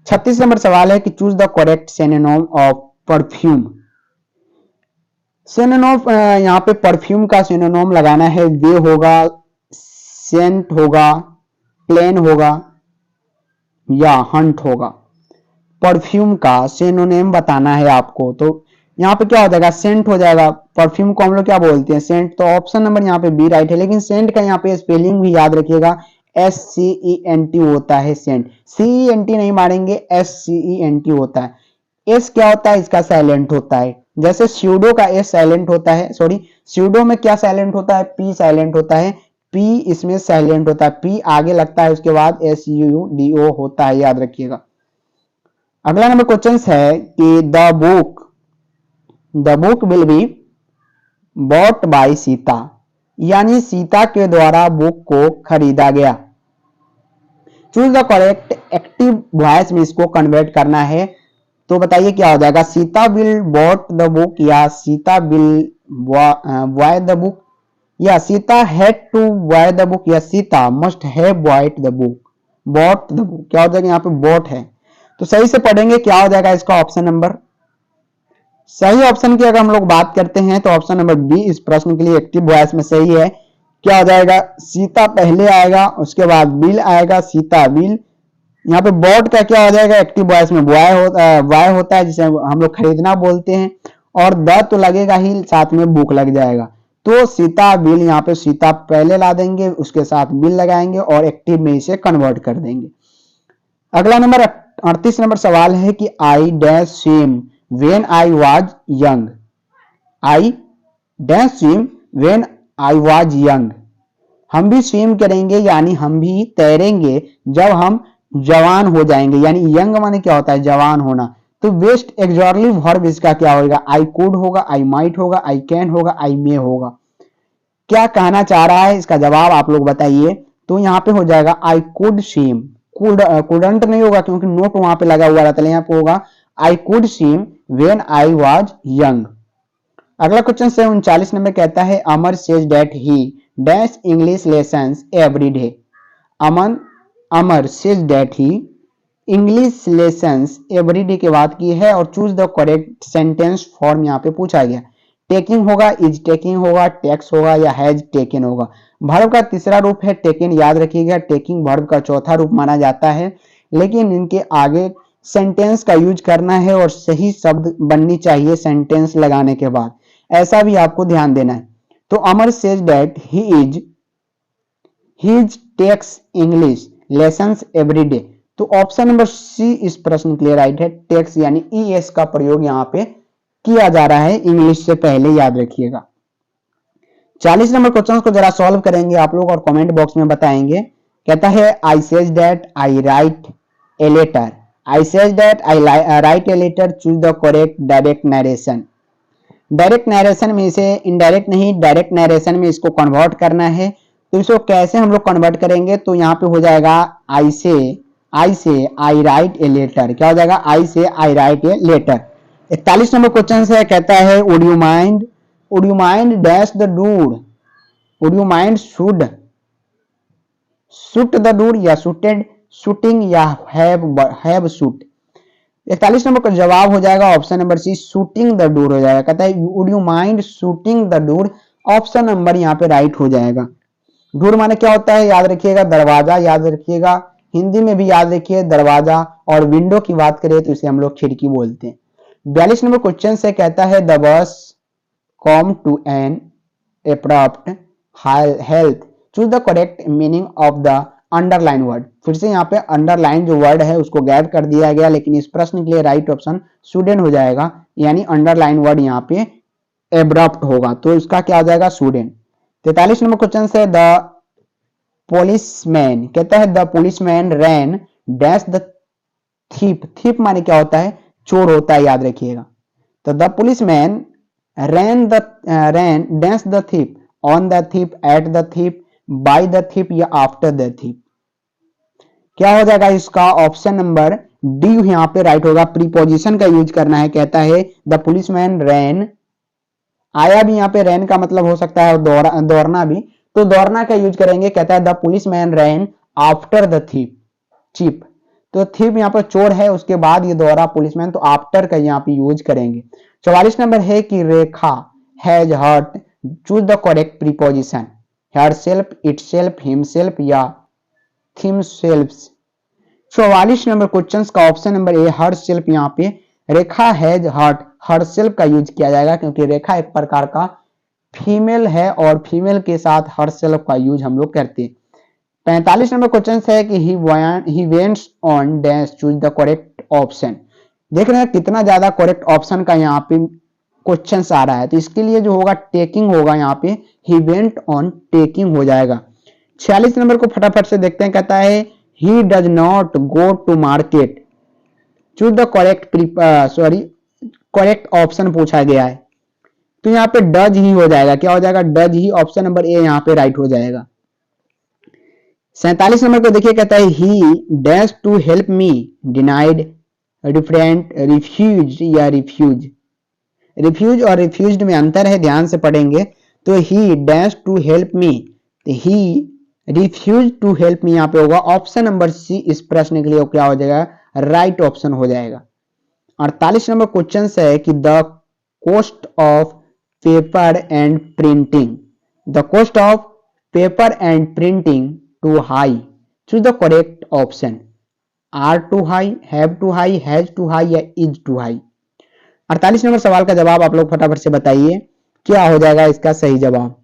S1: 36 नंबर सवाल है कि choose the correct synonym of perfume. Synonym यहाँ पे परफ्यूम का सिनोनिम लगाना है। वे होगा, सेंट होगा, प्लेन होगा या हंट होगा। परफ्यूम का सिनोनिम बताना है आपको। तो यहाँ पे क्या हो जाएगा? सेंट हो जाएगा। परफ्यूम को हम लोग क्या बोलते हैं? सेंट। तो ऑप्शन नंबर यहाँ पे बी राइट है, लेकिन सेंट का यहाँ पे स्पेलिंग भी याद रखिएगा, SCENT होता है सेंट। CENT नहीं मारेंगे, SCENT होता है। एस क्या होता है? इसका साइलेंट होता है। जैसे स्यूडो का एस साइलेंट होता है, सॉरी स्यूडो में क्या साइलेंट होता है? P साइलेंट होता है। P इसमें साइलेंट होता है, P आगे लगता है, उसके बाद SUDO होता है, याद रखिएगा। अगला नंबर क्वेश्चन है कि the book will be bought by Sita, यानी सीता के द्वारा बुक को खरीदा गया। Choose the correct active voice में इसको कन्वर्ट करना है। तो बताइए क्या हो जाएगा? Sita will bought the book या Sita will buy the book या Sita had to buy the book या Sita must have bought the book. Bought the book क्या हो जाएगा? यहाँ पे बॉट है, तो सही से पढ़ेंगे क्या हो जाएगा इसका ऑप्शन नंबर। सही ऑप्शन की अगर हम लोग बात करते हैं तो ऑप्शन नंबर बी इस प्रश्न के लिए एक्टिव वॉइस में सही है। क्या हो जाएगा? सीता पहले आएगा, उसके बाद बिल आएगा, सीता बिल। यहाँ पे बॉट का क्या हो जाएगा? एक्टिव वॉइस में वाय होता है, जिसे हम लोग खरीदना बोलते हैं, और द तो लगेगा ही, साथ में बुक लग जाएगा। तो सीता बिल, यहाँ पे सीता पहले ला देंगे, उसके साथ बिल लगाएंगे और एक्टिव में इसे कन्वर्ट कर देंगे। अगला नंबर 38 नंबर सवाल है कि I dash swim when I was young. I dash swim when I was young. हम भी स्विम करेंगे, यानी हम भी तैरेंगे जब हम जवान हो जाएंगे। यानी यंग माने क्या होता है? जवान होना। तो बेस्ट एक्सॉर्टिव वर्ब इसका क्या होगा? आई कुड होगा, आई माइट होगा, आई कैन होगा, आई मे होगा। क्या कहना चाह रहा है? इसका जवाब आप लोग बताइए। तो यहाँ पे हो जाएगा आई कुड स्विम। कुडंट नहीं होगा क्योंकि नोट वहां पे लगा हुआ रहता है, यहाँ पे होगा I could swim when I was young. अगला क्वेश्चन है 39 नंबर, कहता है Amar says that he dash English lessons every day. Amar says that he English lessons every day की बात की है और choose the correct sentence form यहाँ पे पूछा गया। टेकिंग होगा, इज टेकिंग होगा, टेक्स होगा या हैज टेकन होगा। वर्ब का तीसरा रूप है टेकन, याद रखिएगा। टेकिंग वर्ब का चौथा रूप माना जाता है, लेकिन इनके आगे सेंटेंस का यूज करना है और सही शब्द बननी चाहिए सेंटेंस लगाने के बाद, ऐसा भी आपको ध्यान देना है। तो Amar says that he takes English lessons every day. तो ऑप्शन नंबर सी इस प्रश्न के लिए राइट है। टेक्स यानी ES का प्रयोग यहाँ पे किया जा रहा है इंग्लिश से पहले, याद रखिएगा। 40 नंबर क्वेश्चन को जरा सॉल्व करेंगे आप लोग और कमेंट बॉक्स में बताएंगे। कहता है I says that I write a letter, I says that I write a letter, choose the correct direct narration. Direct narration में इसे इनडायरेक्ट नहीं डायरेक्ट नरेशन में इसको कन्वर्ट करना है। तो इसको कैसे हम लोग कन्वर्ट करेंगे, तो यहाँ पे हो जाएगा I say I write a letter, क्या हो जाएगा I say I write a letter. 41 number question है, कहता है would you mind dash the dude, would you mind shoot the dude या शूटेड शूटिंग या हैव शूट। 41 नंबर का जवाब हो जाएगा option number C, shooting the dude हो जाएगा। कहता है would you mind shooting the dude, option number यहाँ पे राइट हो जाएगा। डूड माने क्या होता है, याद रखिएगा दरवाजा, याद रखिएगा हिंदी में भी याद रखिए दरवाजा, और विंडो की बात करें तो इसे हम लोग खिड़की बोलते हैं। 42 नंबर क्वेश्चन से कहता है the bus come to an abrupt halt, choose the correct meaning of the underline word. फिर से यहाँ पे अंडरलाइन जो वर्ड है उसको गैप कर दिया गया, लेकिन इस प्रश्न के लिए राइट ऑप्शन स्टूडेंट हो जाएगा, यानी अंडरलाइन वर्ड यहाँ पे एब्रप्ट होगा, तो इसका क्या हो जाएगा स्टूडेंट। 43 नंबर क्वेश्चन से द पुलिसमैन, कहता है the policeman ran dash the thief, thief माने क्या होता है, चोर होता है, याद रखिएगा। तो the policeman ran dash the thief, on the thief, at the thief, by the thief या आफ्टर द थीप। क्या हो जाएगा इसका ऑप्शन नंबर डी यहाँ पे राइट होगा, प्रीपोजिशन का यूज करना है। कहता है द पुलिसमैन रैन, आया भी यहाँ पे रैन का मतलब हो सकता है दौड़ना भी, तो दौड़ना का यूज करेंगे। कहता है the policeman ran after the thief thief, तो थीप यहाँ पर चोर है, उसके बाद ये दौड़ा पुलिसमैन, तो आफ्टर का यहाँ पे यूज करेंगे। 44 नंबर है कि Rekha has hurt, choose the correct preposition, herself, itself, himself या themselves। 44 नंबर क्वेश्चन का ऑप्शन नंबर ए herself, यहाँ पे रेखा हैज हर्ट herself का यूज किया जाएगा, क्योंकि रेखा एक प्रकार का फीमेल है और फीमेल के साथ herself का यूज हम लोग करते हैं। 45 नंबर क्वेश्चन है कि he went on dash, choose the correct option. देख रहे हैं कितना ज्यादा करेक्ट ऑप्शन का यहाँ पे क्वेश्चन आ रहा है, तो इसके लिए जो होगा टेकिंग होगा, यहाँ पे ही वेंट ऑन टेकिंग हो जाएगा। 46 नंबर को फटाफट से देखते हैं। कहता है he does not go to market, choose the correct option पूछा गया है, तो यहाँ पे डज ही हो जाएगा, क्या हो जाएगा does he, option number A यहाँ पे राइट हो जाएगा। 47 नंबर को देखिए, कहता है he dash to help me, denied, different, refuse या रिफ्यूज। रिफ्यूज और रिफ्यूज्ड में अंतर है, ध्यान से पढ़ेंगे। तो he dash to help me, he refuse to help me यहाँ पे होगा, ऑप्शन नंबर सी इस प्रश्न के लिए क्या हो जाएगा राइट ऑप्शन हो जाएगा। 48 नंबर क्वेश्चन है कि the cost of paper and printing, the cost of paper and printing too high, choose the correct option, are too high, have too high, has too high या इज टू हाई। 48 नंबर सवाल का जवाब आप लोग फटाफट से बताइए क्या हो जाएगा इसका सही जवाब।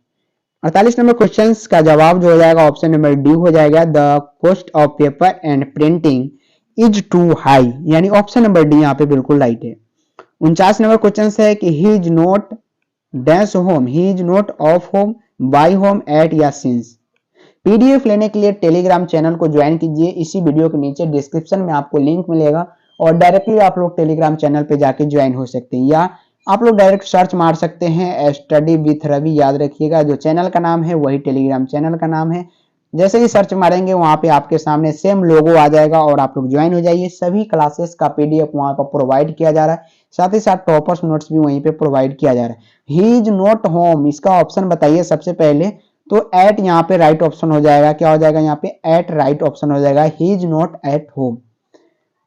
S1: 48 नंबर क्वेश्चन का जवाब जो हो जाएगा ऑप्शन नंबर डी हो जाएगा, the cost of paper and printing is too high, यानी ऑप्शन नंबर डी यहाँ पे बिल्कुल राइट है। 49 नंबर क्वेश्चन है कि he is not dash home, he is not of home, by home, at या सिंस। पीडीएफ लेने के लिए टेलीग्राम चैनल को ज्वाइन कीजिए, इसी वीडियो के नीचे डिस्क्रिप्शन में आपको लिंक मिलेगा और डायरेक्टली आप लोग टेलीग्राम चैनल पे जाके ज्वाइन हो सकते हैं, या आप लोग डायरेक्ट सर्च मार सकते हैं स्टडी विथ रवि, याद रखिएगा जो चैनल का नाम है वही टेलीग्राम चैनल का नाम है। जैसे ही सर्च मारेंगे वहां पे आपके सामने सेम लोगो आ जाएगा और आप लोग ज्वाइन हो जाइए। सभी क्लासेस का पीडीएफ वहां पर प्रोवाइड किया जा रहा है, साथ ही साथ टॉपर्स नोट्स भी वहीं पे प्रोवाइड किया जा रहा है। ही इज नॉट होम, इसका ऑप्शन बताइए सबसे पहले, तो एट यहाँ पे राइट ऑप्शन हो जाएगा, क्या हो जाएगा यहाँ पे एट राइट ऑप्शन हो जाएगा, ही इज नॉट एट होम।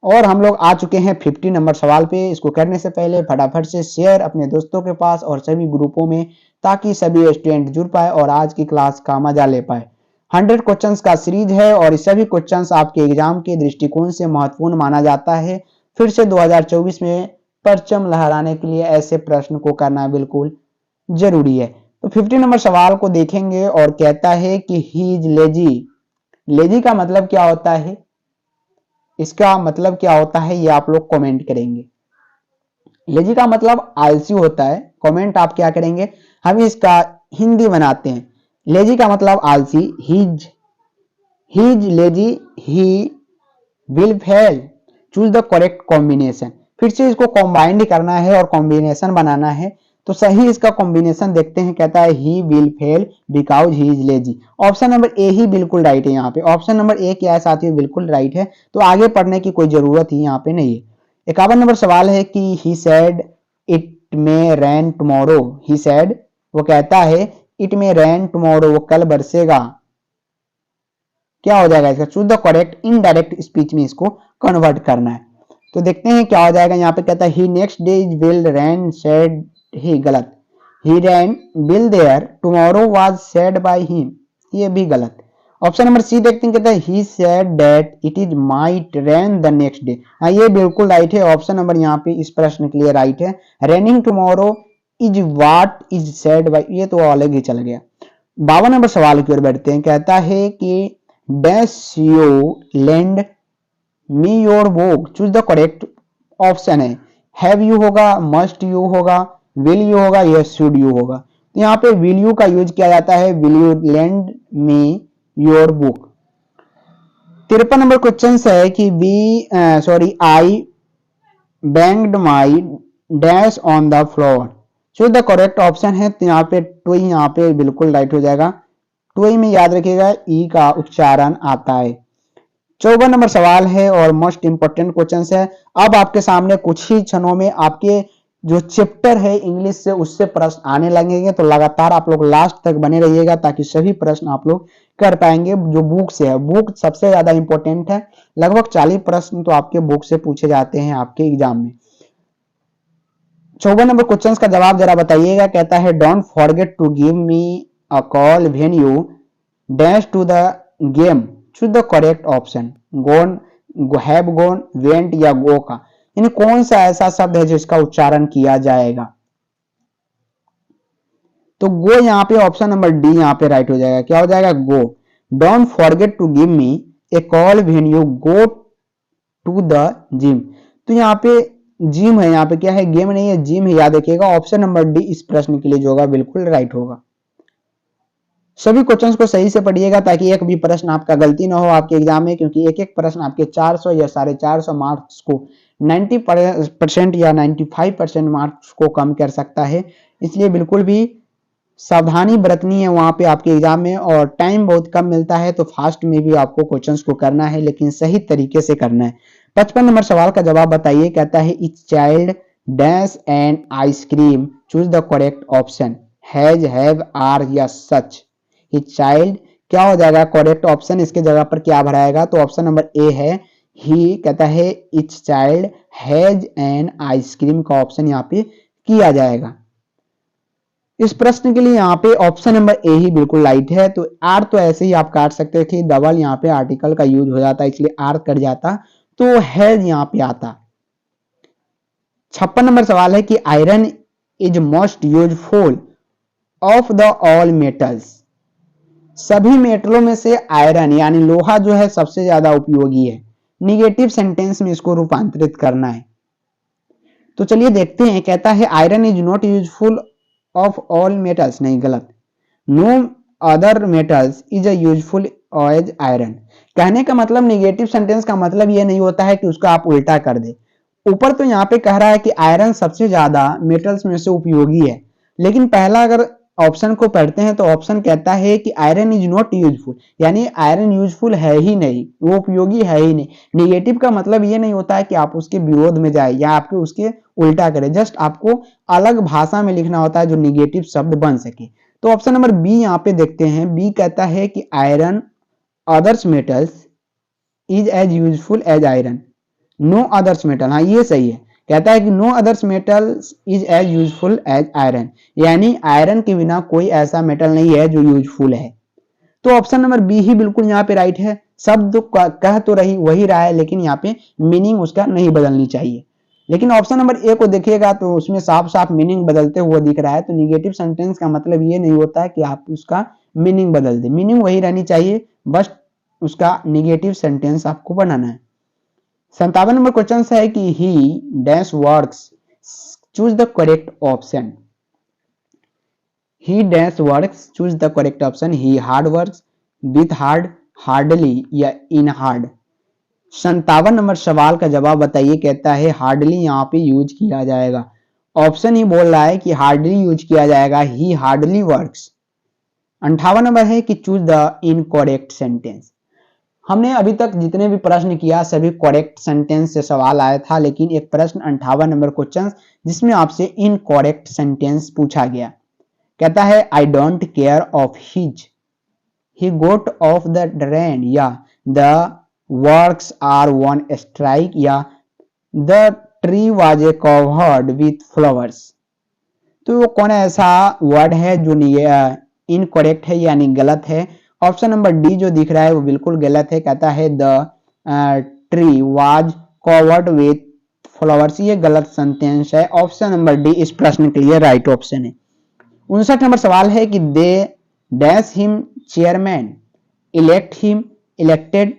S1: और हम लोग आ चुके हैं 50 नंबर सवाल पे। इसको करने से पहले फटाफट से शेयर अपने दोस्तों के पास और सभी ग्रुपों में, ताकि सभी स्टूडेंट जुड़ पाए और आज की क्लास का मजा ले पाए। 100 क्वेश्चंस का सीरीज है और सभी क्वेश्चंस आपके एग्जाम के दृष्टिकोण से महत्वपूर्ण माना जाता है। फिर से 2024 में परचम लहराने के लिए ऐसे प्रश्न को करना बिल्कुल जरूरी है। तो 50 नंबर सवाल को देखेंगे और कहता है कि ही इज लेजी, लेजी का मतलब क्या होता है, इसका मतलब क्या होता है ये आप लोग कमेंट करेंगे। लेजी का मतलब आलसी होता है, कमेंट आप क्या करेंगे, हम इसका हिंदी बनाते हैं। लेजी का मतलब आलसी, he lazy, he will fail, choose the correct combination. फिर से इसको कॉम्बाइंड करना है और कॉम्बिनेशन बनाना है, तो सही इसका कॉम्बिनेशन देखते हैं। कहता है he will fail because he is lazy. Option number A ही बिल्कुल राइट है यहाँ पे। ऑप्शन नंबर ए क्या है साथियों, बिल्कुल राइट है, तो आगे पढ़ने की कोई जरूरत ही यहाँ पे नहीं है। 51 नंबर सवाल है कि he said it may rain tomorrow. He said, वो कहता है, इट मे रेन टुमारो, वो कल बरसेगा। क्या हो जाएगा इसका, choose the correct indirect speech में इसको कन्वर्ट करना है। तो देखते हैं क्या हो जाएगा। यहाँ पे कहता है he next day will rain said he, गलत। He rain will there tomorrow was said by him, ये भी गलत। ऑप्शन नंबर सी देखते हैं, कहता है he said that it is might rain the next day. हाँ ये बिल्कुल राइट है। ऑप्शन नंबर यहाँ पे इस प्रश्न के लिए राइट है। Raining tomorrow is what is said bye, ये तो अलग ही चल गया। 52 नंबर सवाल की ओर बैठते हैं। कहता है कि dash you land me your book, choose the correct. Option है हैव यू होगा, मस्ट यू होगा, विल यू होगा, या शुड यू होगा। तो यहाँ पे विल यू का यूज किया जाता है, will you land me your book. 53 number question है कि I banged my dash on the floor, choose the correct. Option है तो यहाँ पे टोई, यहाँ पे बिल्कुल राइट हो जाएगा। टोई में याद रखिएगा ई का उच्चारण आता है। 54 नंबर सवाल है और मोस्ट इंपोर्टेंट क्वेश्चन है। अब आपके सामने कुछ ही क्षणों में आपके जो चैप्टर है इंग्लिश से उससे प्रश्न आने लगेंगे, तो लगातार आप लोग लास्ट तक बने रहिएगा ताकि सभी प्रश्न आप लोग कर पाएंगे। जो बुक से है, बुक सबसे ज्यादा इंपॉर्टेंट है। लगभग 40 प्रश्न तो आपके बुक से पूछे जाते हैं आपके एग्जाम में। 54 नंबर क्वेश्चन का जवाब जरा बताइएगा। कहता है don't forget to give me a call when you dash to the game, choose the correct option. Gone, have gone, went या गो का, यानी कौन सा ऐसा शब्द है जिसका उच्चारण किया जाएगा। तो गो यहाँ पे ऑप्शन नंबर डी यहाँ पे राइट हो जाएगा। क्या हो जाएगा, go. Don't forget to give me a call when you go to the gym, तो यहाँ पे जिम है, यहाँ पे क्या है, गेम नहीं है, जिम है, याद रखिएगा। ऑप्शन नंबर डी इस प्रश्न के लिए जो होगा बिल्कुल राइट होगा। सभी क्वेश्चंस को सही से पढ़िएगा ताकि एक भी प्रश्न आपका गलती ना हो आपके एग्जाम में, क्योंकि एक एक प्रश्न आपके 400 या 450 मार्क्स को 90% या 95% मार्क्स को कम कर सकता है। इसलिए बिल्कुल भी सावधानी बरतनी है वहां पे आपके एग्जाम में, और टाइम बहुत कम मिलता है, तो फास्ट में भी आपको क्वेश्चंस को करना है, लेकिन सही तरीके से करना है। 55 नंबर सवाल का जवाब बताइए। कहता है each child dash and ice cream, choose the correct option. Has, have, are या सच। हिज चाइल्ड, क्या हो जाएगा करेक्ट ऑप्शन, इसके जगह पर क्या भराएगा, तो ऑप्शन नंबर ए है ही। कहता है each child has an ice cream का ऑप्शन यहाँ पे किया जाएगा। इस प्रश्न के लिए यहाँ पे ऑप्शन नंबर ए ही बिल्कुल राइट है। तो आर तो ऐसे ही आप काट सकते हैं कि डबल यहाँ पे आर्टिकल का यूज हो जाता है, इसलिए आर कट जाता, तो हैज यहाँ पे आता। 56 नंबर सवाल है कि iron is most useful of the all metals, सभी मेटलों में से आयरन यानी लोहा जो है सबसे ज्यादा उपयोगी है। निगेटिव सेंटेंस में इसको रूपांतरित करना है, तो चलिए देखते हैं। कहता है iron is not useful of all metals, नहीं गलत। No other metals is useful as iron. कहने का मतलब, निगेटिव सेंटेंस का मतलब यह नहीं होता है कि उसका आप उल्टा कर दे। ऊपर तो यहाँ पे कह रहा है कि आयरन सबसे ज्यादा मेटल्स में से उपयोगी है, लेकिन पहला अगर ऑप्शन को पढ़ते हैं तो ऑप्शन कहता है कि आयरन इज नॉट यूजफुल, यानी आयरन यूजफुल है ही नहीं, वो उपयोगी है ही नहीं। निगेटिव का मतलब ये नहीं होता है कि आप उसके विरोध में जाए या आपके उसके उल्टा करें, जस्ट आपको अलग भाषा में लिखना होता है जो निगेटिव शब्द बन सके। तो ऑप्शन नंबर बी यहाँ पे देखते हैं। बी कहता है कि iron others metals is as useful as iron. No others metal, हाँ ये सही है। कहता है कि no others metals is as useful as iron, यानी आयरन के बिना कोई ऐसा मेटल नहीं है जो यूजफुल है। तो ऑप्शन नंबर बी ही बिल्कुल यहाँ पे राइट है। शब्द कह तो रही वही रहा है, लेकिन यहाँ पे मीनिंग उसका नहीं बदलनी चाहिए। लेकिन ऑप्शन नंबर ए को देखिएगा तो उसमें साफ साफ मीनिंग बदलते हुए दिख रहा है। तो निगेटिव सेंटेंस का मतलब ये नहीं होता है कि आप उसका मीनिंग बदल दे, मीनिंग वही रहनी चाहिए, बस उसका निगेटिव सेंटेंस आपको बनाना है। 57 नंबर क्वेश्चन है कि ही dash works, choose the correct option. He dash works, choose the correct option. He hard works, with hard, hardly या इन हार्ड। 57 नंबर सवाल का जवाब बताइए। कहता है हार्डली यहाँ पे यूज किया जाएगा। ऑप्शन ही बोल रहा है कि हार्डली यूज किया जाएगा, ही हार्डली वर्क्स। 58 नंबर है कि चूज द इनकरेक्ट सेंटेंस। हमने अभी तक जितने भी प्रश्न किया सभी करेक्ट सेंटेंस से सवाल आया था, लेकिन एक प्रश्न 58 नंबर क्वेश्चन जिसमें आपसे इनकरेक्ट सेंटेंस पूछा गया। कहता है I don't care of his, he got off the train, या the works are on strike, या the tree was a covered with flowers. तो वो कौन ऐसा वर्ड है जो इनकरेक्ट है यानी गलत है? ऑप्शन नंबर डी जो दिख रहा है वो बिल्कुल गलत है। कहता है the tree was covered with flowers, ये गलत सेंटेंस है। ऑप्शन नंबर डी इस प्रश्न के लिए राइट ऑप्शन है। 59 नंबर सवाल है कि they dash him chairman, elect him, elected,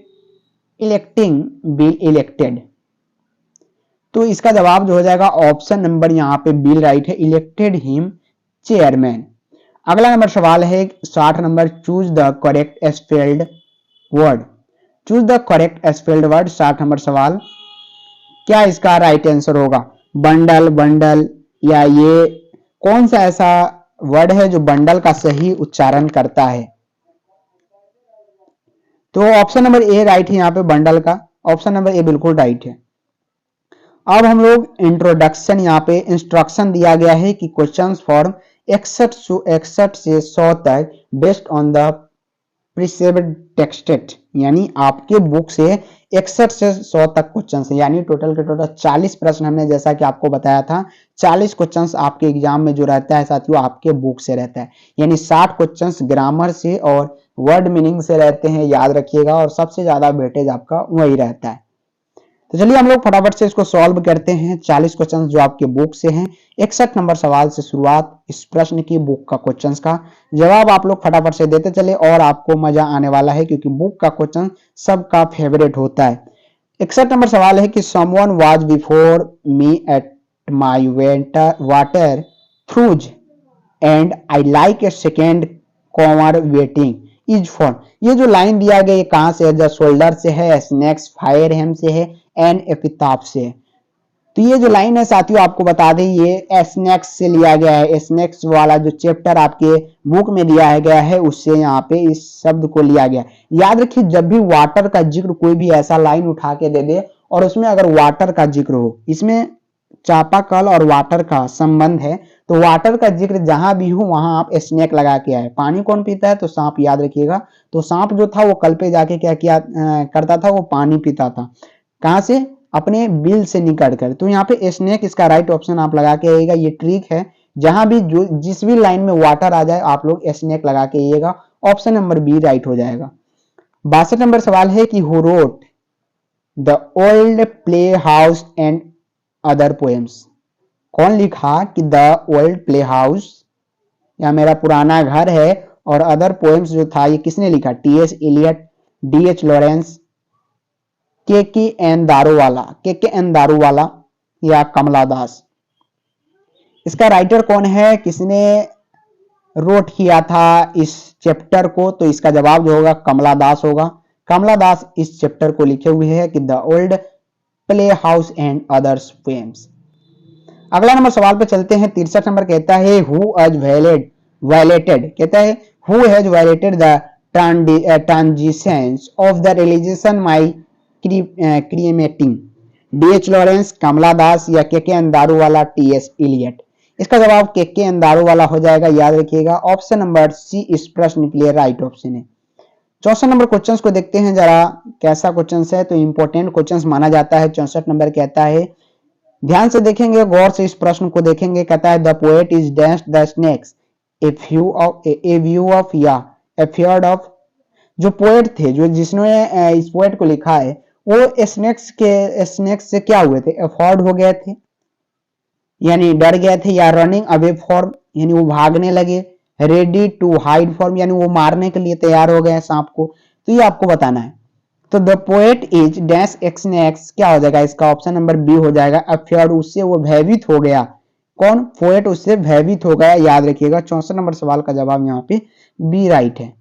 S1: electing, be elected. तो इसका जवाब जो हो जाएगा ऑप्शन नंबर यहाँ पे बी राइट है, इलेक्टेड हिम चेयरमैन। अगला नंबर सवाल है 60 number, choose the correct spelled word. Choose the correct spelled word, 60 number सवाल। क्या इसका राइट आंसर होगा? बंडल, बंडल, या ये कौन सा ऐसा वर्ड है जो बंडल का सही उच्चारण करता है? तो ऑप्शन नंबर ए राइट है यहाँ पे बंडल का। ऑप्शन नंबर ए बिल्कुल राइट है। अब हम लोग इंट्रोडक्शन, यहाँ पे इंस्ट्रक्शन दिया गया है कि क्वेश्चंस फॉर्म 61 से 100 तक based on the precept texted, यानी आपके बुक से 61 से 100 तक क्वेश्चंस है, यानी टोटल के टोटल 40 प्रश्न हमने जैसा कि आपको बताया था। 40 क्वेश्चंस आपके एग्जाम में जो रहता है साथियों आपके बुक से रहता है, यानी 60 क्वेश्चंस ग्रामर से और वर्ड मीनिंग से रहते हैं, याद रखिएगा, और सबसे ज्यादा वेटेज आपका वही रहता है। तो चलिए हम लोग फटाफट से इसको सॉल्व करते हैं। 40 क्वेश्चंस जो आपके बुक से हैं। 61 नंबर सवाल से शुरुआत इस प्रश्न की बुक का क्वेश्चंस का जवाब आप लोग फटाफट से देते चले और आपको मजा आने वाला है, क्योंकि बुक का क्वेश्चन सबका फेवरेट होता है। 61 नंबर सवाल है कि someone was before me at my water troughs and I like a second comer waiting is for. ये जो लाइन दिया गया ये कहां से है? द शोल्डर से है, स्नेक्स फायर हेम से है, एन एपिताप से। तो ये जो लाइन है साथियों आपको बता दें ये स्नेक्स से लिया गया है। स्नेक्स वाला जो चैप्टर आपके बुक में दिया गया है उससे यहाँ पे इस शब्द को लिया गया। याद रखिए जब भी वाटर का जिक्र कोई भी ऐसा लाइन उठा के दे दे और उसमें अगर वाटर का जिक्र हो, इसमें चापाकल और वाटर का संबंध है, तो वाटर का जिक्र जहां भी हो वहां आप स्नेक लगा के आए। पानी कौन पीता है? तो सांप, याद रखिएगा। तो सांप जो था वो कल पे जाके क्या किया करता था? वो पानी पीता था। कहां से? अपने बिल से निकल कर। तो यहाँ पे स्नेक इसका राइट ऑप्शन आप लगा के आइएगा। ये ट्रिक है, जहां भी जो जिस भी लाइन में वाटर आ जाए आप लोग स्नेक लगा के आइएगा। ऑप्शन नंबर बी राइट हो जाएगा। 62 नंबर सवाल है कि who wrote the old play house and other poems. कौन लिखा कि द ओल्ड प्ले हाउस या मेरा पुराना घर है और अदर पोएम्स जो था ये किसने लिखा? T S. Eliot, D H. Lawrence, K N Daruwalla या कमला दास। इसका राइटर कौन है? किसने रोट किया था इस चैप्टर को? तो इसका जवाब जो होगा कमला दास होगा। कमला दास इस चैप्टर को लिखे हुए हैं कि the old play house and others poems. अगला नंबर सवाल पे चलते हैं। 63 नंबर कहता है हु हैज वायलेटेड, कहता है who has violated the transitions of the religion my cremating. D H. Lawrence, Kamala Das या के अंदारूवाला, टी.एस. एलियट। इसका जवाब के अंदारूवाला हो जाएगा, याद रखिएगा। ऑप्शन नंबर सी इस प्रश्न के लिए राइट ऑप्शन है। 64 नंबर क्वेश्चंस को देखते हैं जरा कैसा क्वेश्चन है। तो इंपॉर्टेंट क्वेश्चन माना जाता है। 64 नंबर कहता है, ध्यान से देखेंगे, गौर से इस प्रश्न को देखेंगे। कहता है the poet is dash the snakes a view of या ए फियर्ड ऑफ। जो पोएट थे, जो जिसने इस पोएट को लिखा है, वो स्नेक्स से क्या हुए थे? अफॉर्ड हो गए थे यानी डर गए थे, या रनिंग अवे फॉर्म यानी वो भागने लगे, रेडी टू हाइड फॉर्म यानी वो मारने के लिए तैयार हो गए सांप को। तो ये आपको बताना है। तो the poet is dash snakes क्या हो जाएगा? इसका ऑप्शन नंबर बी हो जाएगा, अफियर्ड, उससे वो भयभीत हो गया। कौन? पोएट उससे भयभीत हो गया, याद रखिएगा। 64 नंबर सवाल का जवाब यहाँ पे बी राइट है।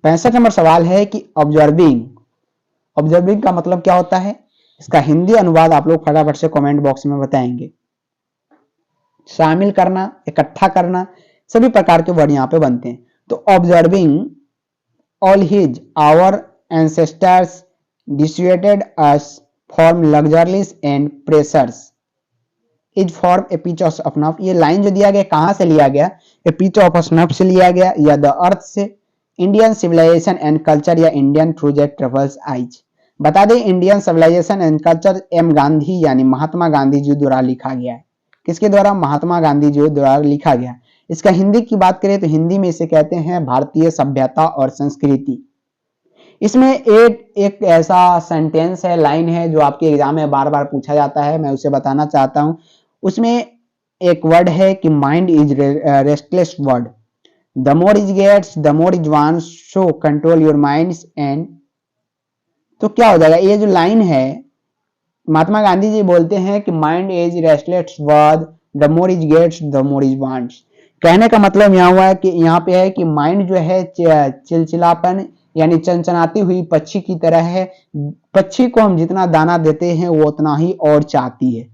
S1: 65 नंबर सवाल है कि ऑब्जर्विंग, ऑब्जर्विंग का मतलब क्या होता है? इसका हिंदी अनुवाद आप लोग फटाफट से कमेंट बॉक्स में बताएंगे। शामिल करना, इकट्ठा करना, सभी प्रकार के वर्ड यहाँ पे बनते हैं। तो observing all his our ancestors dissuaded us from luxuries and pressures is from a pitch of snuff. ये लाइन जो दिया गया कहां से लिया गया? ए पिच ऑफ स्नफ से लिया गया या द अर्थ से? इंडियन सिविलाइजेशन एंड कल्चर या इंडियन प्रोजेक्ट ट्रेवल्स आइज। बता दें Indian civilisation and culture M Gandhi यानी महात्मा गांधी जी द्वारा लिखा गया है। किसके द्वारा? महात्मा गांधी जी द्वारा लिखा गया। इसका हिंदी की बात करें तो हिंदी में इसे कहते हैं भारतीय सभ्यता और संस्कृति। इसमें एक ऐसा सेंटेंस है, लाइन है जो आपके एग्जाम में बार बार पूछा जाता है, मैं उसे बताना चाहता हूं। उसमें एक वर्ड है कि mind is restless word, the more is gets the more is wants, so control your minds and. तो क्या हो जाएगा? ये जो लाइन है महात्मा गांधी जी बोलते हैं कि mind is restless word, the more is gets the more is wants. कहने का मतलब यहाँ हुआ है कि यहाँ पे है कि माइंड जो है चिलचिलापन यानी चंचनाती हुई पक्षी की तरह है। पक्षी को हम जितना दाना देते हैं वो उतना ही और चाहती है।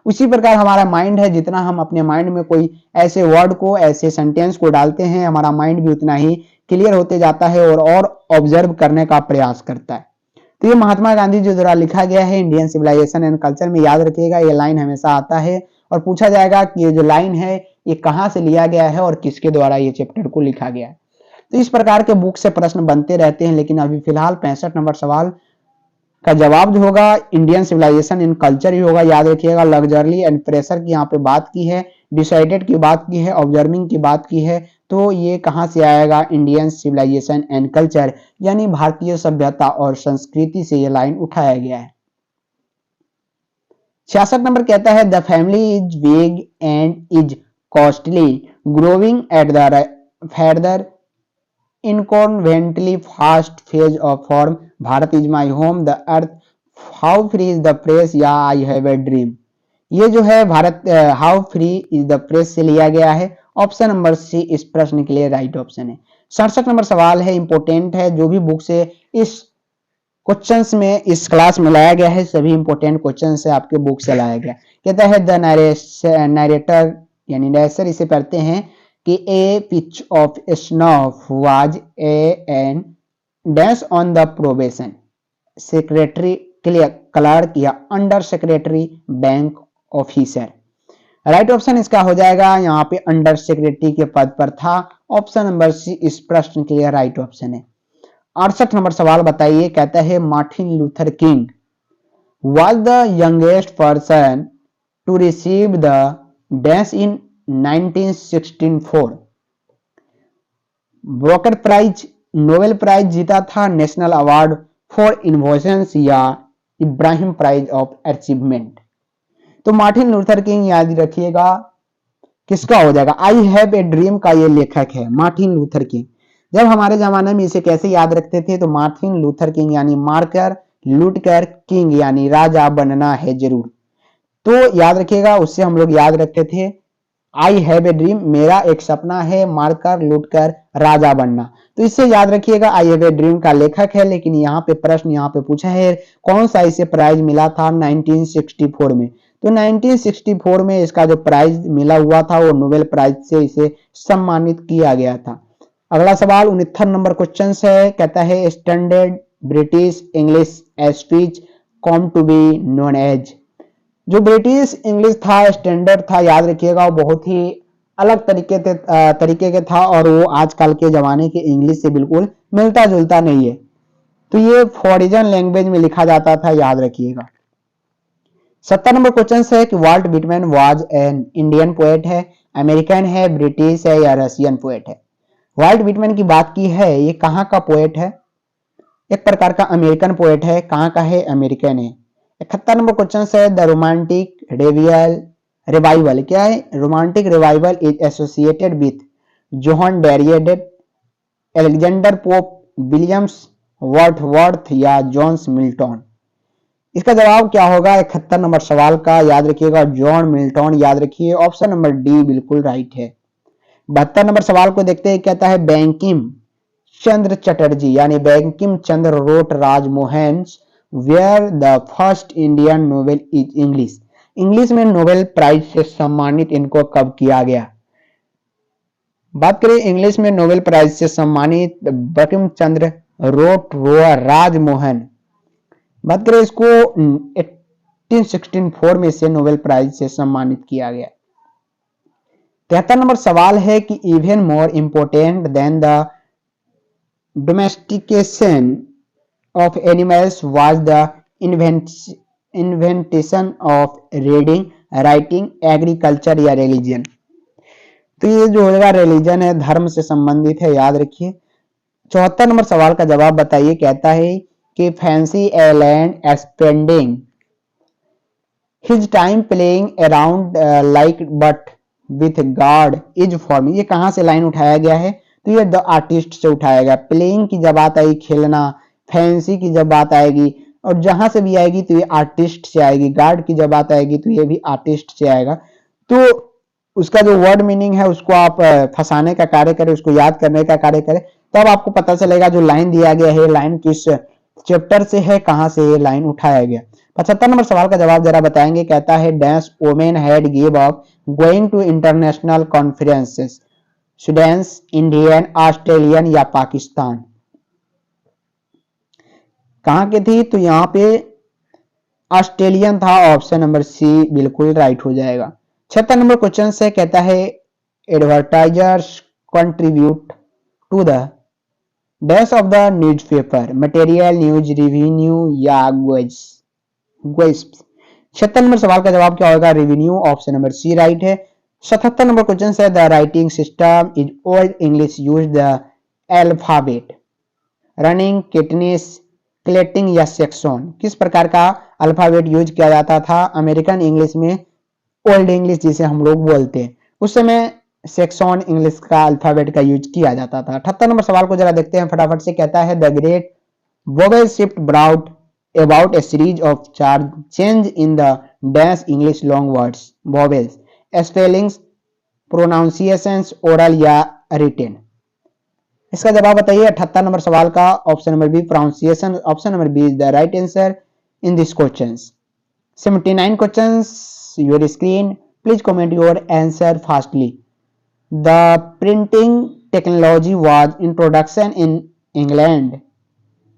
S1: उसी प्रकार हमारा माइंड है, जितना हम अपने माइंड में कोई ऐसे वर्ड को, ऐसे सेंटेंस को डालते हैं, हमारा माइंड भी उतना ही क्लियर होते जाता है और ऑब्जर्व करने का प्रयास करता है। तो ये महात्मा गांधी जी द्वारा लिखा गया है इंडियन सिविलाइजेशन एंड कल्चर में। याद रखिएगा ये लाइन हमेशा आता है और पूछा जाएगा कि ये जो लाइन है ये कहां से लिया गया है और किसके द्वारा ये चैप्टर को लिखा गया है। तो इस प्रकार के बुक से प्रश्न बनते रहते हैं, लेकिन अभी फिलहाल 65 नंबर सवाल का जवाब जो होगा इंडियन सिविलाइजेशन इन कल्चर ही होगा। याद रखिएगा लग्जरी एंड प्रेशर की यहाँ पे बात की है, डिसाइडेड की बात की है, ऑब्जर्विंग की बात की है। तो ये कहां से आएगा? इंडियन सिविलाइजेशन एंड कल्चर यानी भारतीय सभ्यता और संस्कृति से ये लाइन उठाया गया है। 66 नंबर कहता है the family is big and is costly growing at the further inconveniently fast phase of form Bharat is my home the earth how free is the press या आई हैव ए ड्रीम। ये जो है Bharat how free is the press से लिया गया है। ऑप्शन नंबर सी इस प्रश्न के लिए राइट ऑप्शन है। 67 नंबर सवाल है, इंपोर्टेंट है, जो भी बुक से इस क्वेश्चंस में इस क्लास में लाया गया है सभी इंपोर्टेंट क्वेश्चन से आपके बुक से लाया गया। कहता है द नरेटर यानी नरेशर इसे पढ़ते हैं कि a pitch of snuff was an dash on the probation secretary clerk या under secretary bank officer. Right option इसका हो जाएगा यहाँ पे अंडर सेक्रेटरी के पद पर था। ऑप्शन नंबर सी इस प्रश्न के लिए राइट ऑप्शन है। 68 नंबर सवाल बताइए, कहता है Martin Luther King was the youngest person to receive the dash in 1964। Broker prize, Nobel prize जीता था, नेशनल अवार्ड फॉर इनोवेशंस या इब्राहिम प्राइज ऑफ अचीवमेंट। तो मार्टिन लूथर किंग याद रखिएगा किसका हो जाएगा? आई हैव ए ड्रीम का ये लेखक है मार्टिन लूथर किंग। जब हमारे जमाने में इसे कैसे याद रखते थे? तो मार्टिन लूथर किंग यानी मार्कर लूटकर किंग यानी राजा बनना है जरूर। तो याद रखिएगा उससे हम लोग याद रखते थे आई हैव ए ड्रीम, मेरा एक सपना है मारकर लूटकर राजा बनना। तो इससे याद रखिएगा आई हैव ए ड्रीम का लेखक है। लेकिन यहाँ पे प्रश्न यहाँ पे पूछा है कौन सा इसे प्राइज मिला था 1964 में। तो 1964 में इसका जो प्राइज मिला हुआ था वो नोबेल प्राइज से इसे सम्मानित किया गया था। अगला सवाल 69 नंबर क्वेश्चन है, कहता है standard British English speech come to be known as. जो ब्रिटिश इंग्लिश था, स्टैंडर्ड था, याद रखिएगा वो बहुत ही अलग तरीके के था और वो आजकल के जमाने के इंग्लिश से बिल्कुल मिलता जुलता नहीं है। तो ये फॉरिजन लैंग्वेज में लिखा जाता था, याद रखिएगा। 70 नंबर क्वेश्चन है कि Walt Whitman was an Indian poet है, अमेरिकन है, ब्रिटिश है या रशियन पोएट है। वाल्ट विटमैन की बात की है, ये कहाँ का पोएट है? एक प्रकार का अमेरिकन पोएट है। कहाँ का है? अमेरिकन है। 71 नंबर क्वेश्चन है द रोमांटिक रिवाइवल क्या है? Romantic revival is associated with John Dryden, Alexander Pope, Williams worth या जॉन्स मिल्टन। इसका जवाब क्या होगा 71 नंबर सवाल का, याद रखिएगा जॉन मिल्टन, याद रखिए ऑप्शन नंबर डी बिल्कुल राइट है। 72 नंबर सवाल को देखते हैं, कहता है बैंकिम चंद्र चटर्जी यानी Bankim Chandra wrote Rajmohan where the first Indian novel is English. English में नोबेल प्राइज से सम्मानित इनको कब किया गया? बात करें इंग्लिश में नोबेल प्राइज से सम्मानित बंकिम चंद्र रोट राजमोहन, बात करें इसको 1864 में से नोबेल प्राइज से सम्मानित किया गया। 73 नंबर सवाल है कि even more important than the domestication of animals was the inventation of reading, writing, agriculture या रिलीजन। तो ये जो होगा रिलीजन है, धर्म से संबंधित है, याद रखिए। 74 नंबर सवाल का जवाब बताइए, कहता है कि fancy a land spending his time playing around like but with God is form. ये कहां से लाइन उठाया गया है? तो ये द आर्टिस्ट से उठाया गया। प्लेइंग की जब बात आई खेलना, फैंसी की जब बात आएगी और जहां से भी आएगी तो ये आर्टिस्ट से आएगी, गॉड की जब बात आएगी तो ये भी आर्टिस्ट से आएगा। तो उसका जो वर्ड मीनिंग है उसको आप फंसाने का कार्य करें, उसको याद करने का कार्य करें, तब आपको पता चलेगा जो लाइन दिया गया है लाइन किस चैप्टर से है, कहां से ये लाइन उठाया गया। 75 नंबर सवाल का जवाब जरा बताएंगे, कहता है dash women had give up going to international conferences, Sweden, Indian, Australian या पाकिस्तान। कहां के थी? तो यहाँ पे ऑस्ट्रेलियन था, ऑप्शन नंबर सी बिल्कुल राइट हो जाएगा। 76 नंबर क्वेश्चन से कहता है advertisers contribute to the dash of the newspaper, material, news, revenue या ग्वेस्ट। 76 नंबर सवाल का जवाब क्या होगा? Revenue, option number C right है। 77 नंबर क्वेश्चन है the writing system is old English use the alphabet, running, kitness, clating या सेक्शन। किस प्रकार का अल्फाबेट यूज किया जाता था अमेरिकन इंग्लिश में? ओल्ड इंग्लिश जिसे हम लोग बोलते हैं, उस समय सेक्शन इंग्लिश का अल्फाबेट का यूज किया जाता था। 78 नंबर सवाल को जरा देखते हैं फटाफट से, कहता है the great vowel shift brought about a series of charge change in the dash English long words, vowels, spellings, pronunciations, oral या रिटेन। इसका जवाब बताइए 78 नंबर सवाल का, option number B pronunciation, option number B is the right answer in this questions. 79 questions your screen, please comment your answer fastly. The printing technology was introduction in England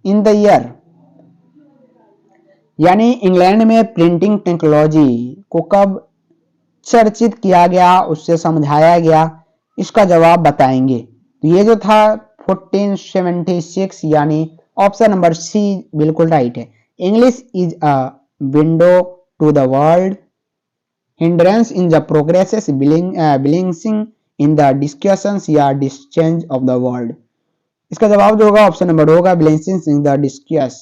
S1: in the year, यानी इंग्लैंड में प्रिंटिंग टेक्नोलॉजी को कब चर्चित किया गया, उससे समझाया गया, इसका जवाब बताएंगे। तो ये जो था 1476 यानी ऑप्शन नंबर सी बिल्कुल राइट है। English is a window to the world, hindrance in the progresses balancing in the discussions या डिस्चेंज ऑफ द वर्ल्ड। इसका जवाब जो होगा ऑप्शन नंबर होगा balancing in the discuss।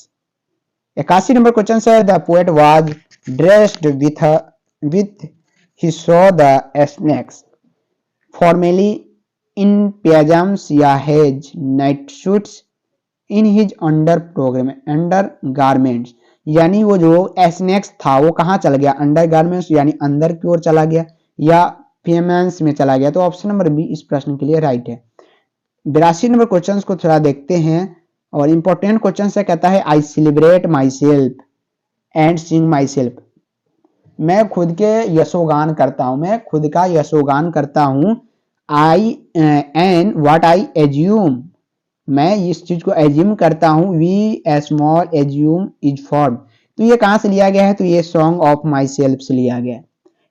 S1: 81 number question है the poet was dressed with he saw the snakes, formally in pyjamas या his night suits, in his undergarments, यानी वो जो स्नैक्स था वो कहां चला गया? अंडर गारमेंट्स यानी अंदर की ओर चला गया या पेमेंट्स में चला गया। तो ऑप्शन नंबर बी इस प्रश्न के लिए राइट है। 82 नंबर क्वेश्चन को थोड़ा देखते हैं और इंपॉर्टेंट क्वेश्चन से कहता है I celebrate my self and Singh my self, मैं खुद के यशोगान करता हूं, मैं खुद का यशोगान करता हूं। आई एंड व्हाट आई एज्यूम, मैं इस चीज को एज्यूम करता हूं। V small assume is form, तो ये कहां से लिया गया है? तो ये सॉन्ग ऑफ माई सेल्फ से लिया गया है।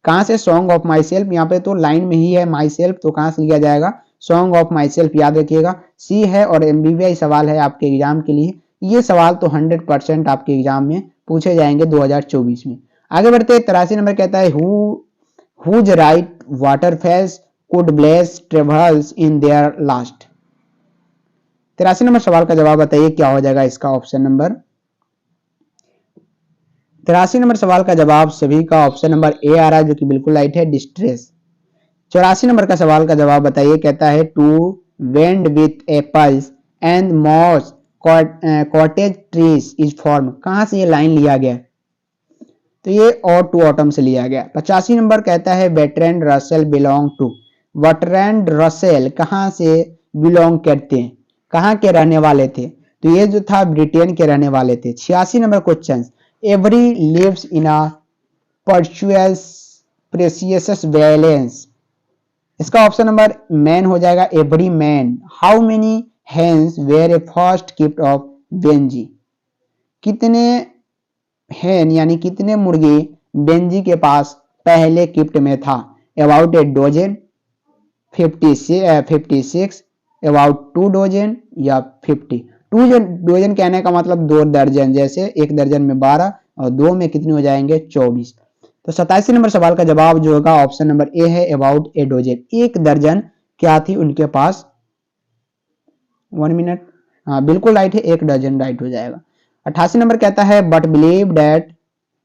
S1: कहां से? सॉन्ग ऑफ माई सेल्फ, यहाँ पे तो लाइन में ही है माई सेल्फ, तो कहां से लिया जाएगा? सॉन्ग ऑफ माई सेल्फ, याद रखिएगा सी है और एमबीबीआई सवाल है आपके एग्जाम के लिए। ये सवाल तो 100% आपके एग्जाम में पूछे जाएंगे 2024 में। आगे बढ़ते 83 नंबर कहता है whose right waterfalls could bless travels in their last. 83 number सवाल का जवाब बताइए क्या हो जाएगा इसका ऑप्शन नंबर। 83 नंबर सवाल का जवाब सभी का ऑप्शन नंबर ए आ रहा है जो कि बिल्कुल राइट है, डिस्ट्रेस। 84 नंबर का सवाल का जवाब बताइए, कहता है to bend with apples and moss cottage trees is from, कहां से ये लाइन लिया गया? तो ये और टू ऑटम से लिया गया। 85 नंबर कहता है Bertrand Russell belong to. Bertrand Russell कहाँ से बिलोंग करते हैं, कहाँ के रहने वाले थे, तो ये जो था ब्रिटेन के रहने वाले थे। 86 number question, every lives in a परचुअस प्रेसियस बैलेंस। इसका ऑप्शन नंबर मैन हो जाएगा, every man. How many hens were a first gift of Benjy. कितने हैन यानी कितने मुर्गे बेंजी के पास पहले गिफ्ट में था। About A dozen, 56, about 2 dozen या 50। 2 डोजन कहने का मतलब 2 दर्जन, जैसे 1 दर्जन में 12 और 2 में कितने हो जाएंगे 24। तो 87 नंबर सवाल का जवाब जो होगा ऑप्शन नंबर ए है, अबाउट ए डोजन। 1 दर्जन क्या थी उनके पास। 1 मिनट, हाँ बिल्कुल राइट है, 1 दर्जन राइट हो जाएगा। 88 नंबर कहता है but believe that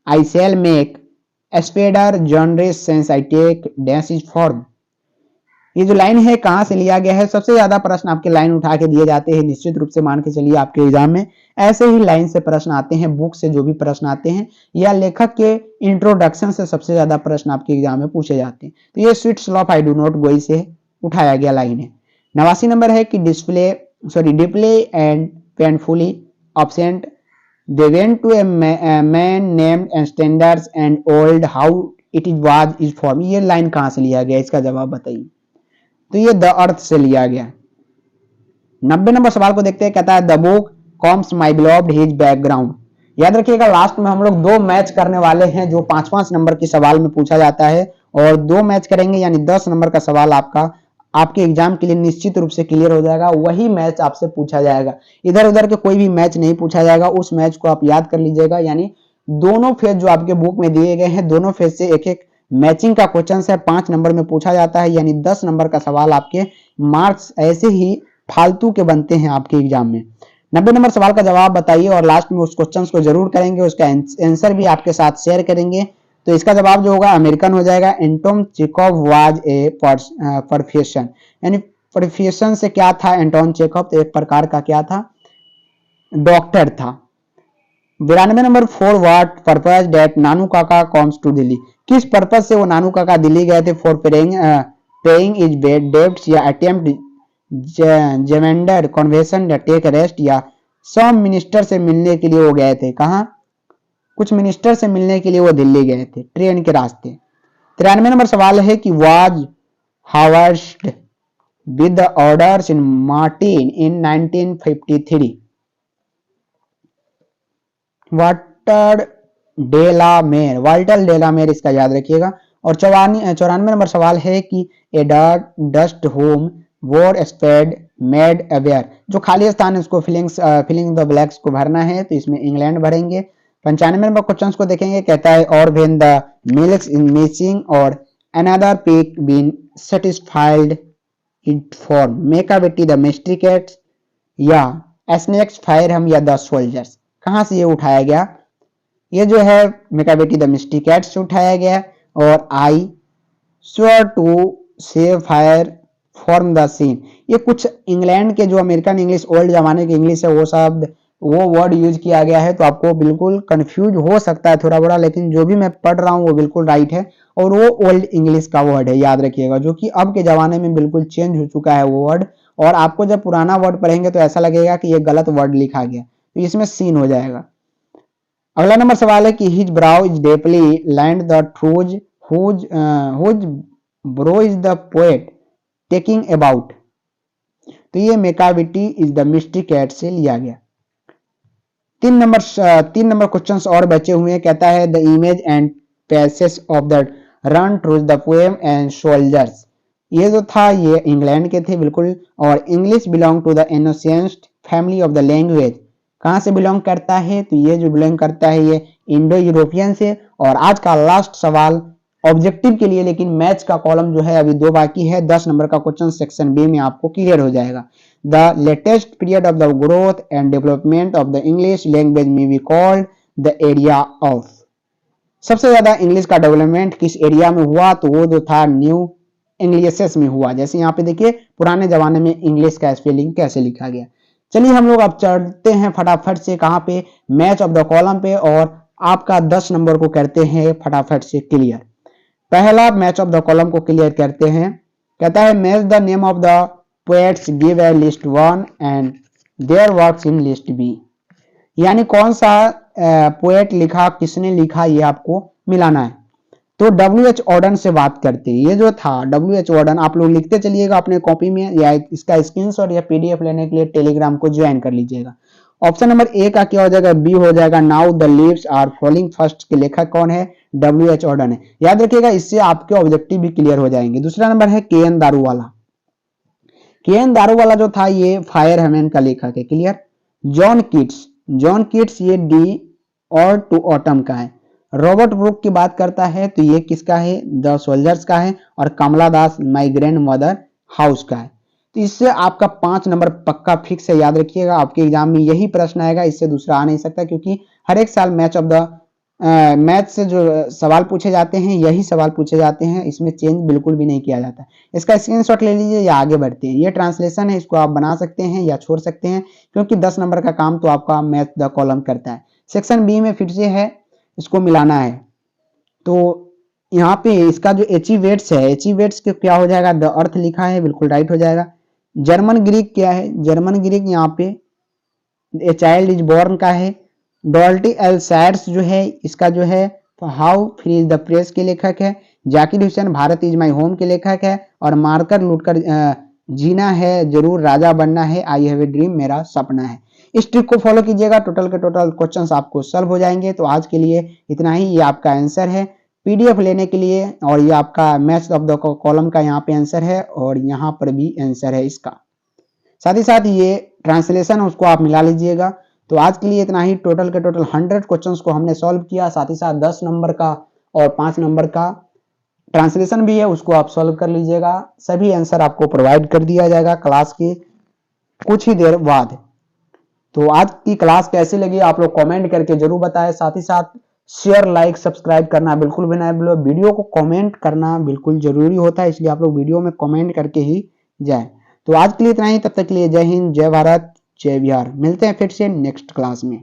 S1: I shall make spader generous sense I take dash is form. ये जो लाइन है कहां से लिया गया है। सबसे ज्यादा प्रश्न आपके लाइन उठा के दिए जाते हैं, निश्चित रूप से मान के चलिए आपके एग्जाम में ऐसे ही लाइन से प्रश्न आते हैं, बुक से जो भी प्रश्न आते हैं या लेखक के इंट्रोडक्शन से सबसे ज्यादा प्रश्न आपके एग्जाम में पूछे जाते हैं। तो ये sweets of I do not गोई से उठाया गया लाइन है। 89 नंबर है कि deeply and painfully absent they went to a man named standards and old how it was is formed। ये लाइन कहां से लिया गया, इसका जवाब बताइए। तो ये द अर्थ से लिया गया। 90 नंबर सवाल को देखते हैं, कहता है the book comes my beloved his background. याद रखिएगा लास्ट में हम लोग 2 मैच करने वाले हैं, जो 5-5 नंबर के सवाल में पूछा जाता है, और 2 मैच करेंगे यानी 10 नंबर का सवाल आपके एग्जाम के लिए निश्चित रूप से क्लियर हो जाएगा। वही मैच आपसे पूछा जाएगा, इधर उधर के कोई भी मैच नहीं पूछा जाएगा। उस मैच को आप याद कर लीजिएगा, यानी दोनों फेज जो आपके बुक में दिए गए हैं, दोनों फेज से एक एक मैचिंग का क्वेश्चन है 5 नंबर में पूछा जाता है, यानी 10 नंबर का सवाल आपके मार्क्स ऐसे ही फालतू के बनते हैं आपके एग्जाम में। 90 नंबर सवाल का जवाब बताइए और लास्ट में उस क्वेश्चन को जरूर करेंगे, उसका आंसर भी आपके साथ शेयर करेंगे। तो इसका जवाब जो होगा अमेरिकन हो जाएगा। Anton Chekhov was a profession, यानी प्रोफेशन से क्या था एंटोन चेखव, तो एक प्रकार का क्या था, डॉक्टर था। 92 नंबर 4 व्हाट पर्पस डेट नानू काका कम्स टू दिल्ली। किस पर्पस से वो नानू काका दिल्ली गए थे। फॉर पेइंग इज डेब्ट्स या अटेम्प्ट जेमेंडर कन्वेंशन या टेक रेस्ट, या सम मिनिस्टर से मिलने के लिए वो गए थे। कहाँ, कुछ मिनिस्टर से मिलने के लिए वो दिल्ली गए थे ट्रेन के रास्ते। 93 नंबर सवाल है कि was horsed with the orders in Martin in 1953। Walter de la Mare इसका याद रखिएगा। और 94 नंबर सवाल है कि a dust home wore spade made aware. जो खाली स्थान है उसको फिलिंग द ब्लैक्स को भरना है, तो इसमें इंग्लैंड भरेंगे। 95 नंबर क्वेश्चन को देखेंगे, कहता है और when the milk in missing और another pig been satisfied it form Macavity the mystery cats या स्नेक्स फायर हम या द सोल्जर्स। कहां से ये उठाया गया, ये जो है मेकाबेटी द मिस्ट्रिकेट्स से उठाया गया। और I swear to save fire from the scene, ये कुछ इंग्लैंड के जो अमेरिकन इंग्लिश ओल्ड जमाने की इंग्लिश है वो वर्ड यूज किया गया है। तो आपको बिल्कुल कंफ्यूज हो सकता है थोड़ा बड़ा, लेकिन जो भी मैं पढ़ रहा हूँ वो बिल्कुल राइट है और वो ओल्ड इंग्लिश का वर्ड है, याद रखिएगा, जो कि अब के जमाने में बिल्कुल चेंज हो चुका है वो वर्ड। और आपको जब पुराना वर्ड पढ़ेंगे तो ऐसा लगेगा कि ये गलत वर्ड लिखा गया, तो इसमें सीन हो जाएगा। अगला नंबर सवाल है कि his brow is deeply lined the truths whose brow is the poet taking about. तो ये मेकाविटी इज द मिस्टिकेट से लिया गया। 3 नंबर क्वेश्चंस और बचे हुए हैं, कहता है the image and passage of the run through the poem and soldiers. ये जो था ये इंग्लैंड के थे बिल्कुल। और English belong to the innocent family of the language, कहां से बिलोंग करता है, तो ये जो बिलोंग करता है ये इंडो यूरोपियन से। और आज का लास्ट सवाल ऑब्जेक्टिव के लिए, लेकिन मैच का कॉलम जो है अभी 2 बाकी है। 10 नंबर का क्वेश्चन सेक्शन बी में आपको क्लियर हो जाएगा। The latest period of the growth and development of the English language may be called the area of. सबसे ज्यादा इंग्लिश का डेवलपमेंट किस एरिया में हुआ, तो वो जो था न्यू इंग्लिशेस में हुआ। जैसे यहाँ पे देखिए पुराने जमाने में इंग्लिश का स्पेलिंग कैसे लिखा गया। चलिए हम लोग अब चढ़ते हैं फटाफट से कहाँ पे, मैच ऑफ द कॉलम पे, और आपका 10 नंबर को करते हैं फटाफट से क्लियर। पहला मैच ऑफ द कॉलम को क्लियर करते हैं। कहता है match the name of the poets give a list 1 and their works in list B. यानी कौन सा पोएट लिखा, किसने लिखा, ये आपको मिलाना है। तो डब्ल्यू.एच. ऑर्डन से बात करते हैं। ये जो था डब्ल्यू.एच. ऑर्डन आप लोग लिखते चलिएगा अपने कॉपी में, या इसका स्क्रीनशॉट या पीडीएफ लेने के लिए टेलीग्राम को ज्वाइन कर लीजिएगा। ऑप्शन नंबर ए का क्या हो जाएगा, बी हो जाएगा। Now the leaves are falling first के लेखक कौन है, डब्ल्यू.एच. ऑर्डन है। याद रखिएगा, इससे आपके ऑब्जेक्टिव भी क्लियर हो जाएंगे। दूसरा नंबर है के.एन. दारूवाला। के.एन. दारूवाला जो था ये फायर हेमन का लेखक है, क्लियर। जॉन कीट्स ये डी और टू ऑटम का है। रॉबर्ट ब्रूक की बात करता है तो ये किसका है, द सोल्जर्स का है। और कमला दास माई ग्रैंड मदर हाउस का है। तो इससे आपका 5 नंबर पक्का फिक्स है, याद रखिएगा। आपके एग्जाम में यही प्रश्न आएगा, इससे दूसरा आ नहीं सकता, क्योंकि हर एक साल मैथ से जो सवाल पूछे जाते हैं यही सवाल पूछे जाते हैं, इसमें चेंज बिल्कुल भी नहीं किया जाता। इसका स्क्रीनशॉट ले लीजिए या आगे बढ़ते हैं। ये ट्रांसलेशन है, इसको आप बना सकते हैं या छोड़ सकते हैं, क्योंकि 10 नंबर का काम तो आपका मैथ द कॉलम करता है। सेक्शन बी में फिर से है, इसको मिलाना है। तो यहाँ पे इसका जो एचिवेट्स है, एचिवेट्स के क्या हो जाएगा, द अर्थ लिखा है, बिल्कुल राइट हो जाएगा। जर्मन ग्रीक क्या है, जर्मन ग्रीक यहाँ पे ए चाइल्ड इज बॉर्न का है। डॉल्टी एल्सायर्स जो है, इसका जो है how free is the press के लेखक है। Zakir Hussain Bharat is my home के लेखक है। और मारकर लूटकर जीना है जरूर, राजा बनना है, आई हैव ए ड्रीम, मेरा सपना है। इस ट्रिक को फॉलो कीजिएगा, टोटल के टोटल क्वेश्चंस आपको सॉल्व हो जाएंगे। तो आज के लिए इतना ही, ये आपका आंसर है पीडीएफ लेने के लिए, और ये आपका मैथ्स ऑफ द कॉलम का यहाँ पे आंसर है, और यहाँ पर भी आंसर है इसका। साथ ही साथ ये ट्रांसलेशन उसको आप मिला लीजिएगा। तो आज के लिए इतना ही, टोटल के टोटल 100 क्वेश्चंस को हमने सॉल्व किया। साथ ही साथ 10 नंबर का और 5 नंबर का ट्रांसलेशन भी है, उसको आप सॉल्व कर लीजिएगा। सभी आंसर आपको प्रोवाइड कर दिया जाएगा क्लास के कुछ ही देर बाद। तो आज की क्लास कैसी लगी आप लोग कमेंट करके जरूर बताएं। साथ ही साथ शेयर, लाइक, सब्सक्राइब करना बिल्कुल भी ना भूलो। वीडियो को कमेंट करना बिल्कुल जरूरी होता है, इसलिए आप लोग वीडियो में कमेंट करके ही जाए। तो आज के लिए इतना ही, तब तक के लिए जय हिंद, जय भारत, जय बिहार। मिलते हैं फिर से नेक्स्ट क्लास में।